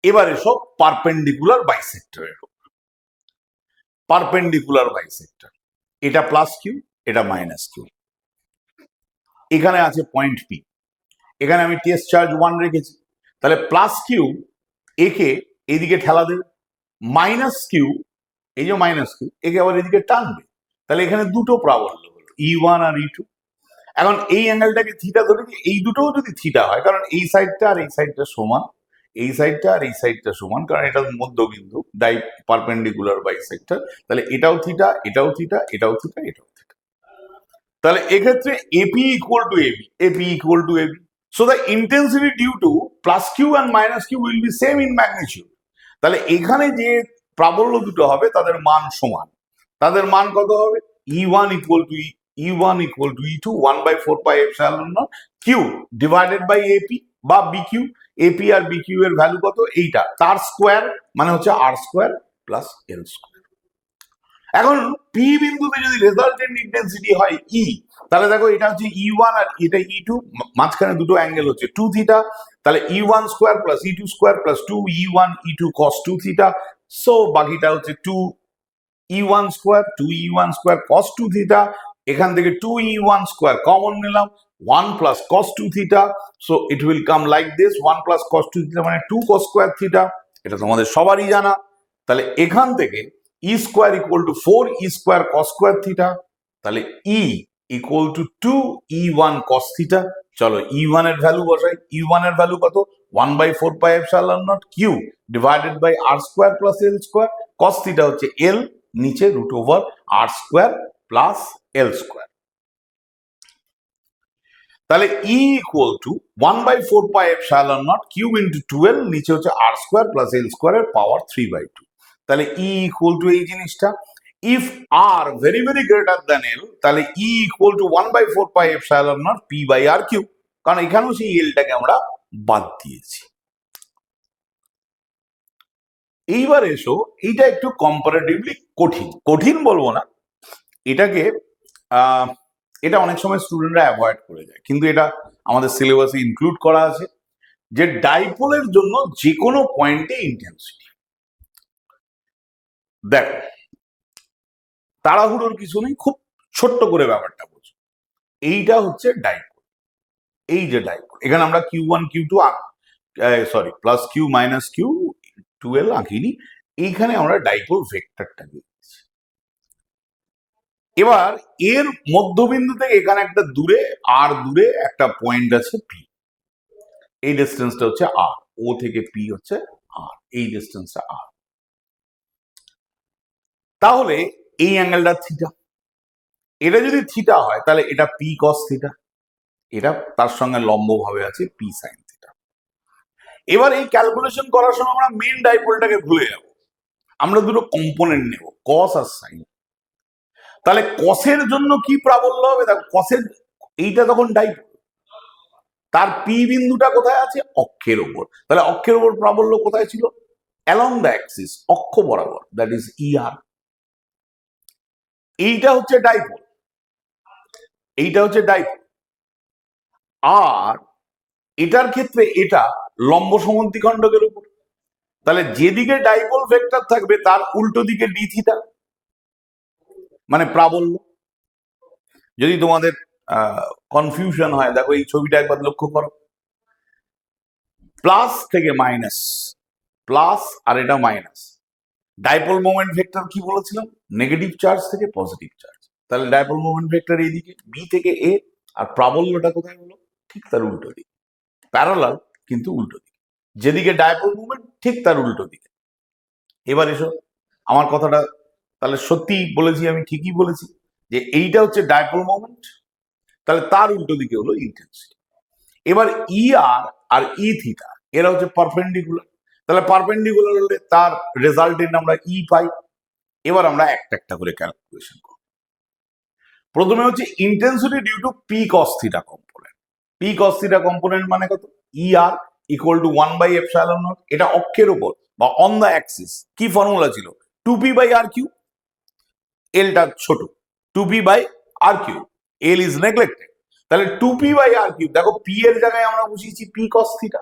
এবার এসব পারপেন্ডিকুলার বাইসেক্টরের উপর। পারপেন্ডিকুলার বাইসেক্টর, এটা প্লাস কিউ, এটা মাইনাস কিউ, এখানে আছে পয়েন্ট পি, এখানে আমি টেস্ট চার্জ 1 রেখেছি, তাহলে প্লাস কিউ একে এদিকে ঠেলা দেবে, মাইনাস কিউ, এই যে মাইনাস কিউ একে আবার এদিকে টানবে, তাহলে এখানে দুটো প্রাবল্য হলো E1 আর E2। এখন এই অ্যাঙ্গেলটাকে থিটা ধরে, এই দুটোও যদি থিটা হয়, কারণ এই সাইডটা আর এই সাইডটা সমান, এই সাইডটা আর এই সাইডটা সমান, কারণ এটা মধ্যবিন্দু, পারপেন্ডিকুলার বাইসেক্টর, তাহলে এটাও থিটা, এটাও থিটা, এটাও থিটা, এটাও থিটা, তাহলে এক্ষেত্রে AP equals to AB, AP equals to AB. So the intensity due to plus q and minus q will be same in magnitude. তাহলে এখানে যে প্রাবল্য দুটো হবে তাদের মান সমান, তাদের মান কত হবে? E1 equal to E1 equal to E2 1/4πε0 Q divided by AP বা বিকিউ। এপি আর বিকিউ এর ভ্যালু কত? এইটা, তার স্কোয়ার মানে হচ্ছে R square plus L square. এখন পি বিন্দুতে যদি রেজাল্টেন্ট ইন্টেন্সিটি হয় ই, তাহলে দেখো এটা হচ্ছে E1 আর এটা E2, মাঝখানে দুটো অ্যাঙ্গেল হচ্ছে 2 থিটা, তাহলে E1 square plus E2 square plus 2 E1 E2 cos 2 theta. So বাকিটা হচ্ছে 2 E1 square 2 E1 square cos 2 theta. এখান থেকে 2 E1 স্কোয়ার কমন নিলাম, 1 plus cos 2 theta. So it will come like this, 1 plus cos 2 theta মানে 2 cos square theta. এটা তোমাদের সবারই জানা। তাহলে এখান থেকে E square equal to 4 E square cos square theta. তাহলে E equal to 2 E1 cos theta. চলো E1 এর ভ্যালু বসাই। E1 এর ভ্যালু কত? 1/4πε0 Q divided by R square plus L square. cos theta হচ্ছে এল, নিচে root over R square plus L square. তাহলে E equal to 1/4πε0 cube into 12, নিচে হচ্ছে আর স্কোয়ার প্লাস এল স্কোয়ারের পাওয়ার 3/2। তাহলে ই ইকুয়াল টু এই জিনিসটা। If R very very greater than L, তাহলে E equal to 1/4πε0 P by R cube, কারণ এখানেও সেই এলটাকে আমরা বাদ দিয়েছি। এইবার এসো, এইটা একটু কম্পারেটিভলি কঠিন, কঠিন বলবো না, এটাকে এটা অনেক সময় স্টুডেন্টরা অ্যাভয়েড করে যায়, কিন্তু এটা আমাদের সিলেবাসে ইনক্লুড করা আছে যে ডাইপোলের জন্য যে কোনো পয়েন্টে ইন্টেন্সিটি। দেখো, তাড়াহুড়োর কিছু নেই, খুব ছোট্ট করে ব্যাপারটা বোঝো। এইটা হচ্ছে ডাইপোল, এই যে ডাইপোল, এখানে আমরা Q1 Q2 sorry plus q minus q 12 আঁকিনি, এইখানে আমরা ডাইপোল ভেক্টরটা দিয়েছি। এবার এর মধ্যবিন্দু থেকে এখানে একটা দূরে আর দূরে একটা পয়েন্ট আছে পি, এই ডিস্টেন্সটা হচ্ছে আর, ও থেকে পি হচ্ছে আর, এই ডিস্টেন্সটা আর। তাহলে এই অ্যাঙ্গেলটা থিটা, এটা যদি থিটা হয় তাহলে এটা পি কস থিটা, এটা তার সঙ্গে লম্ব ভাবে আছে পি সাইন থিটা। এবার এই ক্যালকুলেশন করার সময় আমরা মেন ডাইপোলটাকে ভুলে যাব, আমরা দুটো কম্পোনেন্ট নেব কস আর সাইন। তাহলে কসের জন্য কি প্রাবল্য হবে? দেখো কসের এইটা তখন ডাইপোল, তার পি বিন্দুটা কোথায় আছে? অক্ষের ওপর। তাহলে অক্ষের ওপর প্রাবল্য কোথায় ছিল? অ্যালং দ্য অ্যাক্সিস, অক্ষ বরাবর, দ্যাট ইজ ER। এইটা হচ্ছে ডাইপোল, এইটা হচ্ছে ডাইপোল। আর এটার ক্ষেত্রে এটা লম্ব সমদ্বিখণ্ডকের উপর, তাহলে যেদিকে ডাইপোল ভেক্টর থাকবে তার উল্টো দিকে ডি থিটা, মানে প্রাবল্য। যদি তোমাদের কনফিউশন হয়, দেখো এই ছবিটা একবার লক্ষ্য করো, প্লাস থেকে মাইনাস, প্লাস আর এটা মাইনাস। ডাইপোল মোমেন্ট ভেক্টর কি বলেছিলাম? নেগেটিভ চার্জ থেকে পজিটিভ চার্জ। তাহলে ডাইপোল মোমেন্ট ভেক্টর এইদিকে বি থেকে এ, আর প্রাবল্যটা কোথায় হলো? ঠিক তার উল্টো দিকে, প্যারালাল কিন্তু উল্টো দিকে, যেদিকে ডাইপোল মোমেন্ট ঠিক তার উল্টো দিকে। এবার এসো, আমার কথাটা তাহলে সত্যি বলেছি, আমি ঠিকই বলেছি যে এইটা হচ্ছে ডাইপোল মোমেন্ট, তাহলে তার উল্টো দিকে হলো ইন্টেন্সিটি। এবার আর ই থিটা এরা হচ্ছে পারপেন্ডিকুলার, তাহলে পারপেন্ডিকুলার হলে তার রেজাল্টেন্ট আমরা ই পাই। এবার আমরা একটা একটা করে ক্যালকুলেশন করব। প্রথমে হচ্ছে intensity due to p cos theta component. P cos theta component মানে কত? ER ইকুয়াল টু 1/ε0, এটা অক্ষের উপর বা অন দ্য অ্যাক্সিস। কি ফর্মুলা ছিল? 2p/r3, এলটা ছোট, 2p/r3, এল ইজ নেগলেক্টেড। তাহলে 2p/r3, দেখো পি এর জায়গায় আমরা বসিয়েছি পি কস থিটা,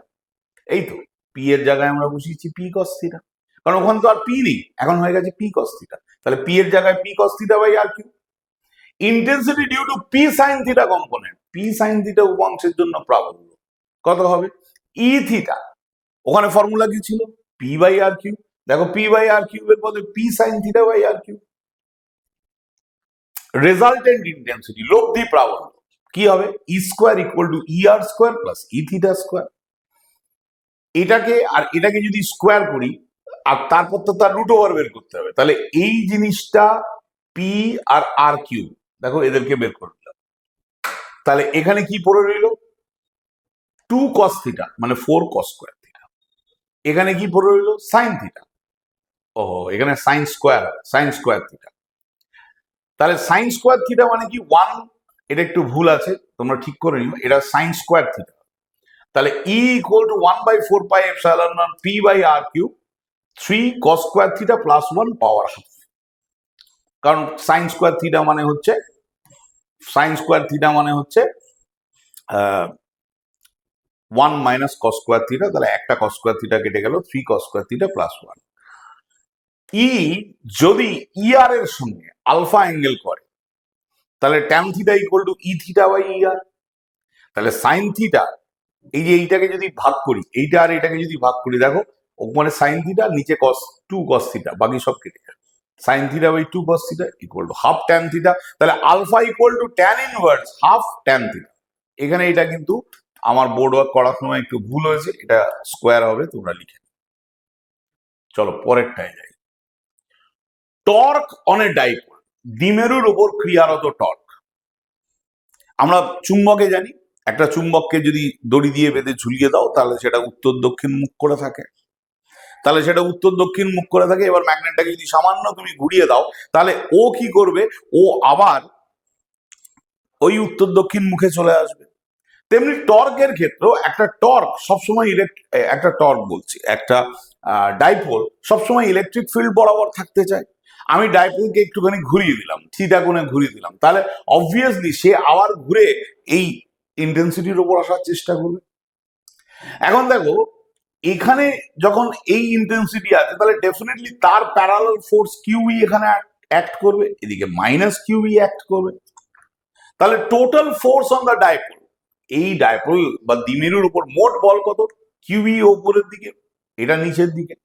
এই তো পি এর জায়গায় আমরা বসিয়েছি পি কস থিটা, কারণ ওখানে তো আর পি নেই, এখন হয়ে গেছে পি কস থিটা। তাহলে পি এর জায়গায় p cos theta by R q. Intensity due to p sine theta component, p sine theta উপাংশের জন্য প্রাবল্য কত হবে? ই থিটা, ওখানে ফর্মুলা কি ছিল? p/r3, দেখো p/r3 এর বদলে P sine theta by R cube. Resultant intensity, লব্ধি প্রাবল্য কি হবে? E square equal to ER square plus E theta square. এটাকে আর এটাকে যদি স্কোয়ার করি, আর তারপর তো তার রুট ওভার বের করতে হবে, তাহলে এই জিনিসটা পি আর আর কিউ, দেখো এদেরকে বের করে দিলাম, তাহলে এখানে কি পড়ে রইল? 2 cos থিটা মানে 4 cos স্কোয়ার থিটা। এখানে কি পড়ে রইল? সাইন থিটা, ও এখানে সাইন স্কোয়ার থিটা। তাহলে সাইন স্কোয়ার থিটা মানে কি 1, এটা একটু ভুল আছে, তোমরা ঠিক করে নিও, এটা সাইন স্কোয়ার থিটা। তাহলে E equal to 1/4πε0 P by R cube 3 cos square theta plus 1 power half. কারণ সাইন স্কোয়ার থিটা মানে হচ্ছে 1 মাইনাস কস স্কোয়ার থিটা, তাহলে একটা কস স্কোয়ার থিটা কেটে গেল, 3 cos square theta plus 1। E যদি ইআর এর সঙ্গে আলফা অ্যাঙ্গেল করে তাহলে tan theta equal to E theta by ER. তাহলে সাইন থিটা, এই যে এইটাকে যদি ভাগ করি, এইটা আর এটাকে যদি ভাগ করি, দেখো ওখানে সাইন থিটা, নিচে কস 2 কস থিটা, বাকি সব কেটে যাবে। Sine theta by 2 cos theta equal to half tan theta. তাহলে alpha equal to tan inverse half tan theta. এখানে এটা কিন্তু আমার বোর্ড ওয়ার্ক করার সময় একটু ভুল হয়েছে, এটা স্কোয়ার হবে, তোমরা লিখে নাও। চলো পরেরটায় যাই। টর্ক অন এ ডাইপোল, দ্বিমেরুর উপর ক্রিয়ারত টর্ক। আমরা চুম্বকে জানি, একটা চুম্বককে যদি দড়ি দিয়ে বেঁধে ঝুলিয়ে দাও তাহলে সেটা উত্তর দক্ষিণ মুখ করে থাকে। এবার ম্যাগনেটটাকে যদি সামান্য তুমি ঘুরিয়ে দাও তাহলে ও কি করবে, ও আবার ওই উত্তর দক্ষিণ মুখে চলে আসবে। তেমনি টর্কের ক্ষেত্রেও একটা টর্ক সবসময় একটা ডাইপোল সবসময় ইলেকট্রিক ফিল্ড বরাবর থাকতে চায়। আমি ডাইপোলকে একটুখানি ঘুরিয়ে দিলাম, থিটা কোণে ঘুরিয়ে দিলাম, তাহলে অবভিয়াসলি সে আবার ঘুরে এই ইন্টেন্সিটির উপর আসার চেষ্টা করবে। এখন দেখো, এখানে যখন এই ইন্টেন্সিটি আছে তাহলে ডেফিনেটলি তার প্যারালাল ফোর্স কিউই এখানে অ্যাক্ট করবে, এদিকে মাইনাস কিউই অ্যাক্ট করবে। তাহলে total force on the dipole, এই ডাইপোল বা দ্বিমেরুর উপর মোট বল কত? কিউই উপরের দিকে, এটা নিচের দিকে।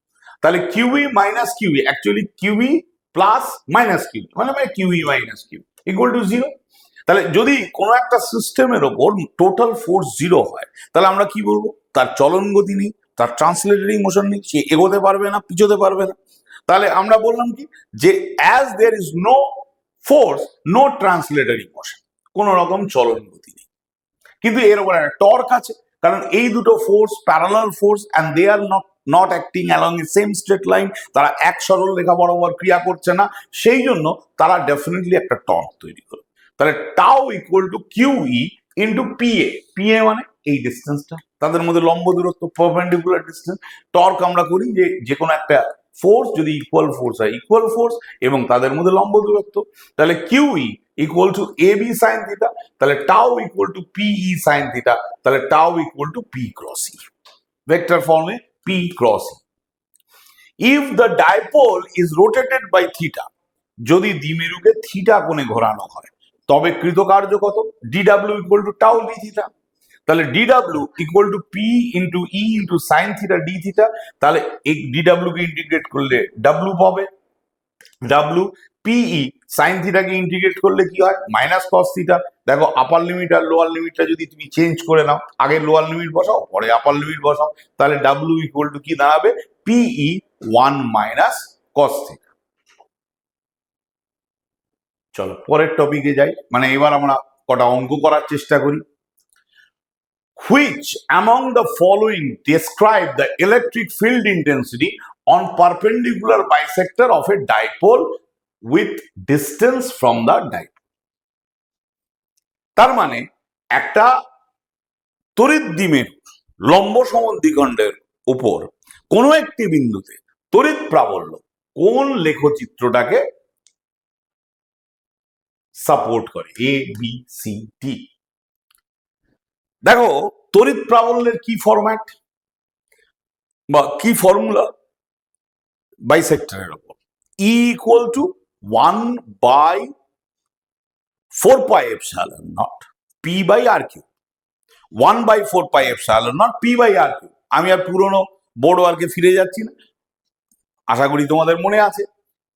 তাহলে QE minus QE, actually QE plus minus QE মানে QE minus Q equal to 0। তাহলে যদি কোনো একটা সিস্টেমের ওপর টোটাল ফোর্স 0 হয় তাহলে আমরা কি বলবো? তার চলন গতি নেই, তার ট্রান্সলেটরি মোশন নেই, সে এগোতে পারবে না, পিছোতে পারবে না। তাহলে আমরা বললাম কি, যে as there is no force no translatory motion, কোন রকম চলন গতি নেই। কিন্তু এর উপর একটা টর্ক আছে, কারণ এই দুটো force parallel force and they are not acting along a same straight line, তারা এক সরল রেখা বরাবর ক্রিয়া করছে না, সেই জন্য তারা ডেফিনেটলি একটা টর্ক তৈরি করবে। তাহলে tau equal two kiwi into PA. PA মানে এই ডিস্টেন্সটা, তাদের মধ্যে লম্ব দূরত্ব, পারপেন্ডিকুলার ডিস্টেন্স। টর্ক আমরা করি যে কোনো একটা ফোর্স যদি ইকুয়াল ফোর্স হয়, ইকুয়াল ফোর্স এবং তাদের মধ্যে লম্ব দূরত্ব, তাহলে QE equal to A B sine theta, তাহলে tau equal to PE sine theta, তাহলে tau equal to P cross E, vector ফর্মে P cross E. If the dipole is rotated by theta, যদি দ্বিমেরুকে থিটা কোণে ঘোরানো হয় তবে কৃতকার্য কত? DW equal to tau D theta. তাহলে DW equal to P into E into sine theta D theta. তাহলে এই ডিডাব্লিউ কে ইন্টিগ্রেট করলে ডাব্লিউ পাবে, ডাব্লিউ পিই সাইন থিটাকে ইন্টিগ্রেট করলে কি হয়? Minus cos theta. দেখো আপার লিমিট আর লোয়ার লিমিটটা যদি তুমি চেঞ্জ করে নাও, আগে লোয়ার লিমিট বসাও পরে আপার লিমিট বসাও, তাহলে ডাব্লিউ ইকুয়াল টু কি দাঁড়াবে? পিই 1 মাইনাস কস থিটা। চলো পরের টপিকে যাই, মানে এবার আমরা কটা অঙ্ক করার চেষ্টা করি। Which among the following describe the electric field intensity on perpendicular bisector of a dipole with distance from the dipole? তার মানে একটা তড়িৎ দ্বিমেরু লম্ব সমদ্বিখণ্ডের উপর কোনো একটি বিন্দুতে তড়িৎ প্রাবল্য কোন লেখচিত্রটাকে সাপোর্ট করে? A B C D. দেখো তড়িৎ প্রাবল্যের কি ফরম্যাট বা কি ফর্মুলা বাইসেক্টরের উপর? E equal to 1/4πε0 P by R cube. 1/4πε0 P by R cube. আমি আর পুরনো বোর্ড ওয়ার্কে ফিরে যাচ্ছি না, আশা করি তোমাদের মনে আছে।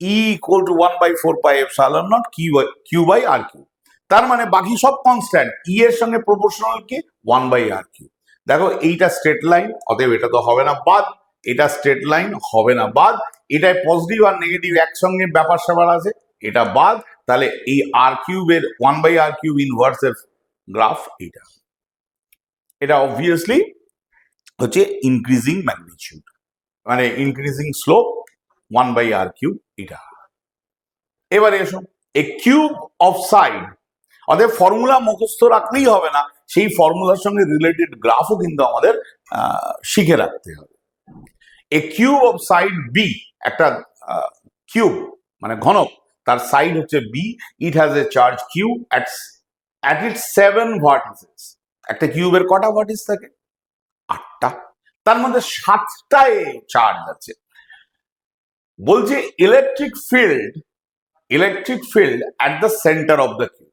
E equal to 1/4πε0 Q by R Q. তার মানে বাকি সব কনস্ট্যান্ট, ই এর সঙ্গে প্রপোর্শনাল কি 1/r কিউ। দেখো এইটা স্ট্রেট লাইন, অতএব এটা তো হবে না বাদ, এটা স্ট্রেট লাইন হবে না বাদ, এটায় পজিটিভ আর নেগেটিভ একসঙ্গে ব্যাপার স্যাপার আছে, এটা বাদ। তাহলে এই আর কিউবের 1/r কিউব ইনভার্সের গ্রাফ এইটা, এটা অবভিয়াসলি হচ্ছে ইনক্রিজিং ম্যাগনিটিউড, মানে ইনক্রিজিং স্লোপ 1/r কিউব এটা। এবারে এসো, এ কিউব অফ সাইড, অতএব ফর্মুলা মুখস্থ রাখলেই হবে না, সেই ফর্মুলার সঙ্গে রিলেটেড গ্রাফও কিন্তু আমাদের শিখে রাখতে হবে। A cube of side b, একটা কিউব মানে ঘনক, তার সাইড হচ্ছে b, it has a charge q at its 7 vertices. একটা কিউবের কটা ভার্টিস থাকে? 8টা। তার মধ্যে 7টায় চার্জ আছে। বলছে electric field at the centre of the cube.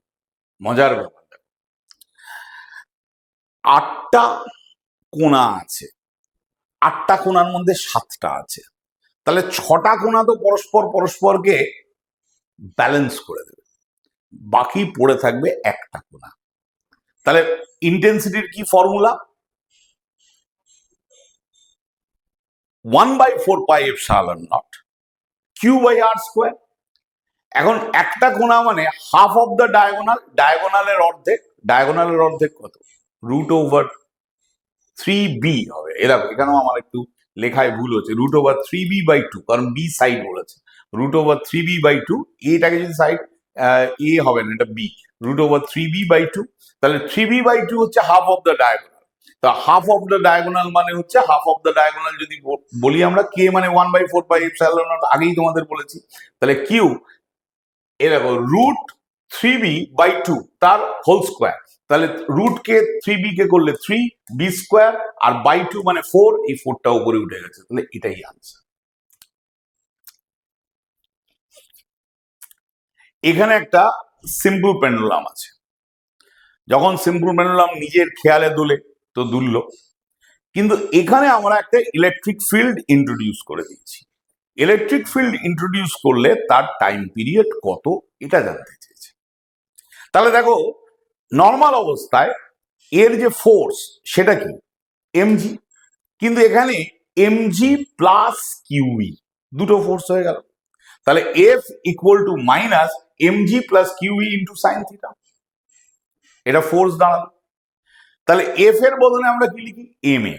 মজার ব্যাপার, 8টা কোণা আছে, 8টা কোণার মধ্যে 7টা আছে, তাহলে 6টা কোণা তো পরস্পরকে ব্যালেন্স করে দেবে, বাকি পড়ে থাকবে একটা কোণা। তাহলে ইন্টেন্সিটির কি ফর্মুলা? 1/4πε0 Q/r²। এখন একটা কোণা মানে হাফ অফ দ্য ডায়াগোনাল, ডায়াগোনালের অর্ধেক কত? √3b হবে। এরকম, এখানেও আমার একটু লেখায় ভুল হচ্ছে, √3b/2, কারণ বি সাইড বলেছে, √3b/2। এটাকে যদি সাইড এ হবে না, এটা বি, √3b/2। তাহলে 3b/2 হচ্ছে হাফ অফ দ্য ডায়াগোনাল। তা হাফ অফ দ্য ডায়াগোনাল মানে হচ্ছে হাফ অফ দ্য ডায়াগোনাল যদি বলি আমরা, কে মানে 1/4πε0, আগেই তোমাদের বলেছি। তাহলে কিউ এরকম √3b/2 তার হোল স্কোয়ার। তাহলে √কে 3b কে করলে 3b², আর /2 মানে 4, এই 4টা উপরে উঠে গেছে। তাহলে এটাই আনসার। এখানে একটা সিম্পল পেন্ডুলাম আছে। যখন সিম্পল পেন্ডুলাম নিজের খেয়ালে দুলে তো দুললো, কিন্তু এখানে আমরা একটা ইলেকট্রিক ফিল্ড ইন্ট্রোডিউস করে দিয়েছি। ইলেকট্রিক ফিল্ড ইন্ট্রোডিউস করলে তার টাইম পিরিয়ড কত, এটা জানতে চেয়েছে। তাহলে দেখো, নর্মাল অবস্থায় এর যে ফোর্স সেটা কি? mg, কিন্তু এখানে mg প্লাস কিউই, দুটো ফোর্স হয়ে গেল। তাহলে F equal two minus mg plus kiwi into sine theta, এটা ফোর্স দাঁড়ালো। তাহলে F এর বদলে আমরা কি লিখি? ma,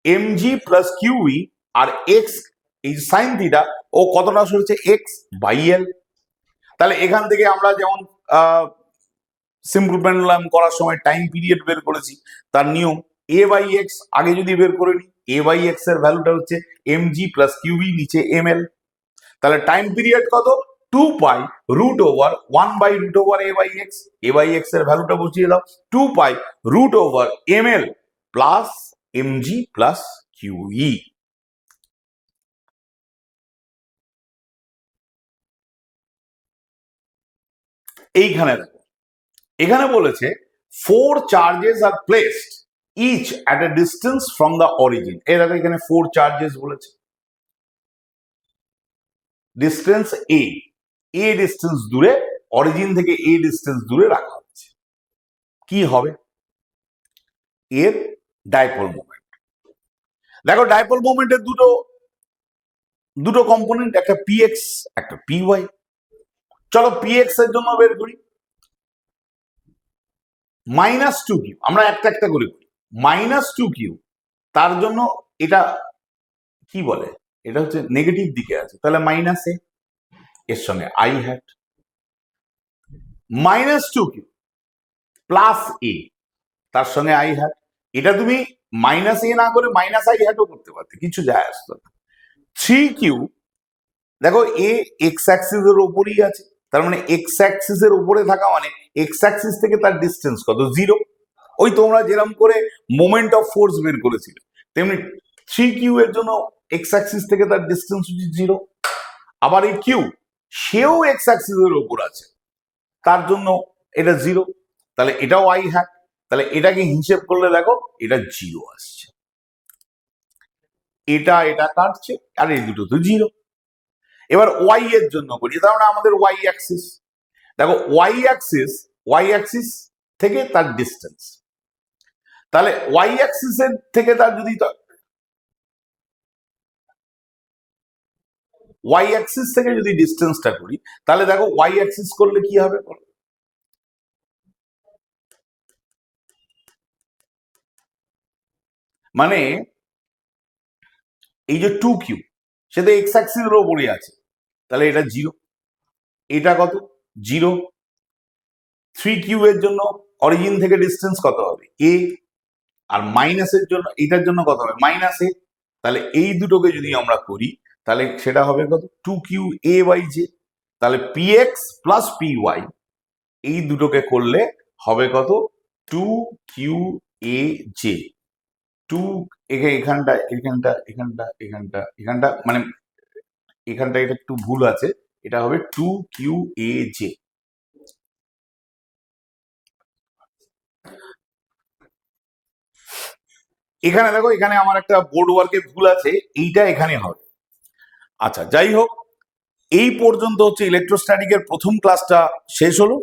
mg প্লাস কিউই, আর এক্স এই সাইন থিটা, ও কতটা সরেছে? x/l। তাহলে এখান থেকে আমরা যেমন সিম্পল পেন্ডুলাম করার সময় টাইম পিরিয়ড বের করেছি, তার নিয়ম a/x আগে যদি বের করে নিই, a/x এর ভ্যালুটা হচ্ছে mg প্লাস কিউবি, নিচে ml। তাহলে টাইম পিরিয়ড কত? 2π√1/√a/x। a/x এর ভ্যালুটা বসিয়ে দাও, 2π√ml plus mg plus kiwi. এইখানে দেখো, এখানে বলেছে 4 charges are placed each at a distance from the origin. এই দেখো, এখানে 4 চার্জেস বলেছে, ডিস্টেন্স এ ডিস্টেন্স দূরে, অরিজিন থেকে এ ডিস্টেন্স দূরে রাখা হচ্ছে। কি হবে? এর ডাইপোল মোমেন্ট। দেখো, ডাইপোল মোমেন্টের দুটো কম্পোনেন্ট, একটা px একটা py। চলো px এর জন্য বের করি। -2q, আমরা একটা একটা করে করি। -2q, তার জন্য এটা কি বলে? এটা হচ্ছে নেগেটিভ দিকে আছে, তাহলে -a, এর সঙ্গে i hat. -2q plus a, তার সঙ্গে i হ্যাট। এটা তুমি -a না করে -i হ্যাটও করতে পারতে, কিছু যায় আসতো না। 3q, দেখো এ এক্স অ্যাক্সিস এর উপরই আছে, তার মানে এক্স অ্যাক্সিস এর উপরে থাকা মানে এক্স অ্যাক্সিস থেকে তার ডিস্টেন্স কত? 0। ওই তোমরা যেরকম করে মোমেন্ট অফ ফোর্স বের করেছিলে, তেমনি 3q এর জন্য এক্স অ্যাক্সিস থেকে তার ডিস্টেন্স হচ্ছে 0। আবার এই কিউ, সেও এক্স অ্যাক্সিস এর উপর আছে, তার জন্য এটা 0। তাহলে এটাও i হ্যাট। তাহলে এটাকে হিসেব করলে দেখো, এটা 0 আসছে, এটা কাটছে, আর এই দুটো তো 0। এবার ওয়াই এর জন্য করি, তার মানে আমাদের ওয়াই অ্যাক্সিস। দেখো, ওয়াই অ্যাক্সিস থেকে তার ডিস্টেন্স, তাহলে ওয়াই অ্যাক্সিস এর থেকে তার যদি ওয়াই অ্যাক্সিস থেকে যদি ডিস্টেন্সটা করি, তাহলে দেখো ওয়াই অ্যাক্সিস করলে কি হবে? মানে এই যে 2q, সেটা এক্স অ্যাক্সিস এর উপরই আছে, তাহলে এটা 0। এটা কত? 0। 3q এর জন্য অরিজিন থেকে ডিস্টেন্স কত হবে? a। আর মাইনাসের জন্য, এটার জন্য কত হবে? -a। তাহলে এই দুটোকে যদি আমরা করি তাহলে সেটা হবে কত? 2qa/j। তাহলে px প্লাস py এই দুটোকে করলে হবে কত? 2qa/j। 2 এখানটা এখানটা এখানটা এখানটা এখানটা মানে এখানটা এটা একটু ভুল আছে, এটা হবে 2qa/j। এখানে দেখো, এখানে আমার একটা বোর্ড ওয়ার্কে ভুল আছে, এইটা এখানে হবে। আচ্ছা, যাই হোক, এই পর্যন্ত হচ্ছে ইলেকট্রোস্ট্যাটিকের প্রথম ক্লাসটা শেষ হলো।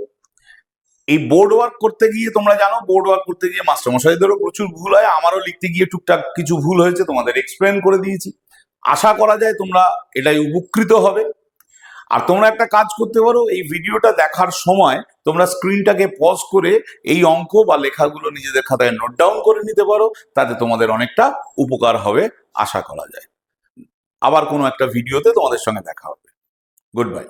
এই বোর্ড ওয়ার্ক করতে গিয়ে তোমরা জানো, বোর্ড ওয়ার্ক করতে গিয়ে মাস্টারমশাইদেরও প্রচুর ভুল হয়, আমারও লিখতে গিয়ে টুকটাক কিছু ভুল হয়েছে, তোমাদের এক্সপ্লেন করে দিয়েছি। আশা করা যায় তোমরা এটাই উপকৃত হবে। আর তোমরা একটা কাজ করতে পারো, এই ভিডিওটা দেখার সময় তোমরা স্ক্রিনটাকে পজ করে এই অঙ্ক বা লেখাগুলো নিজেদের খাতায় নোট ডাউন করে নিতে পারো, তাতে তোমাদের অনেকটা উপকার হবে আশা করা যায়। আবার কোনো একটা ভিডিওতে তোমাদের সঙ্গে দেখা হবে। Good bye.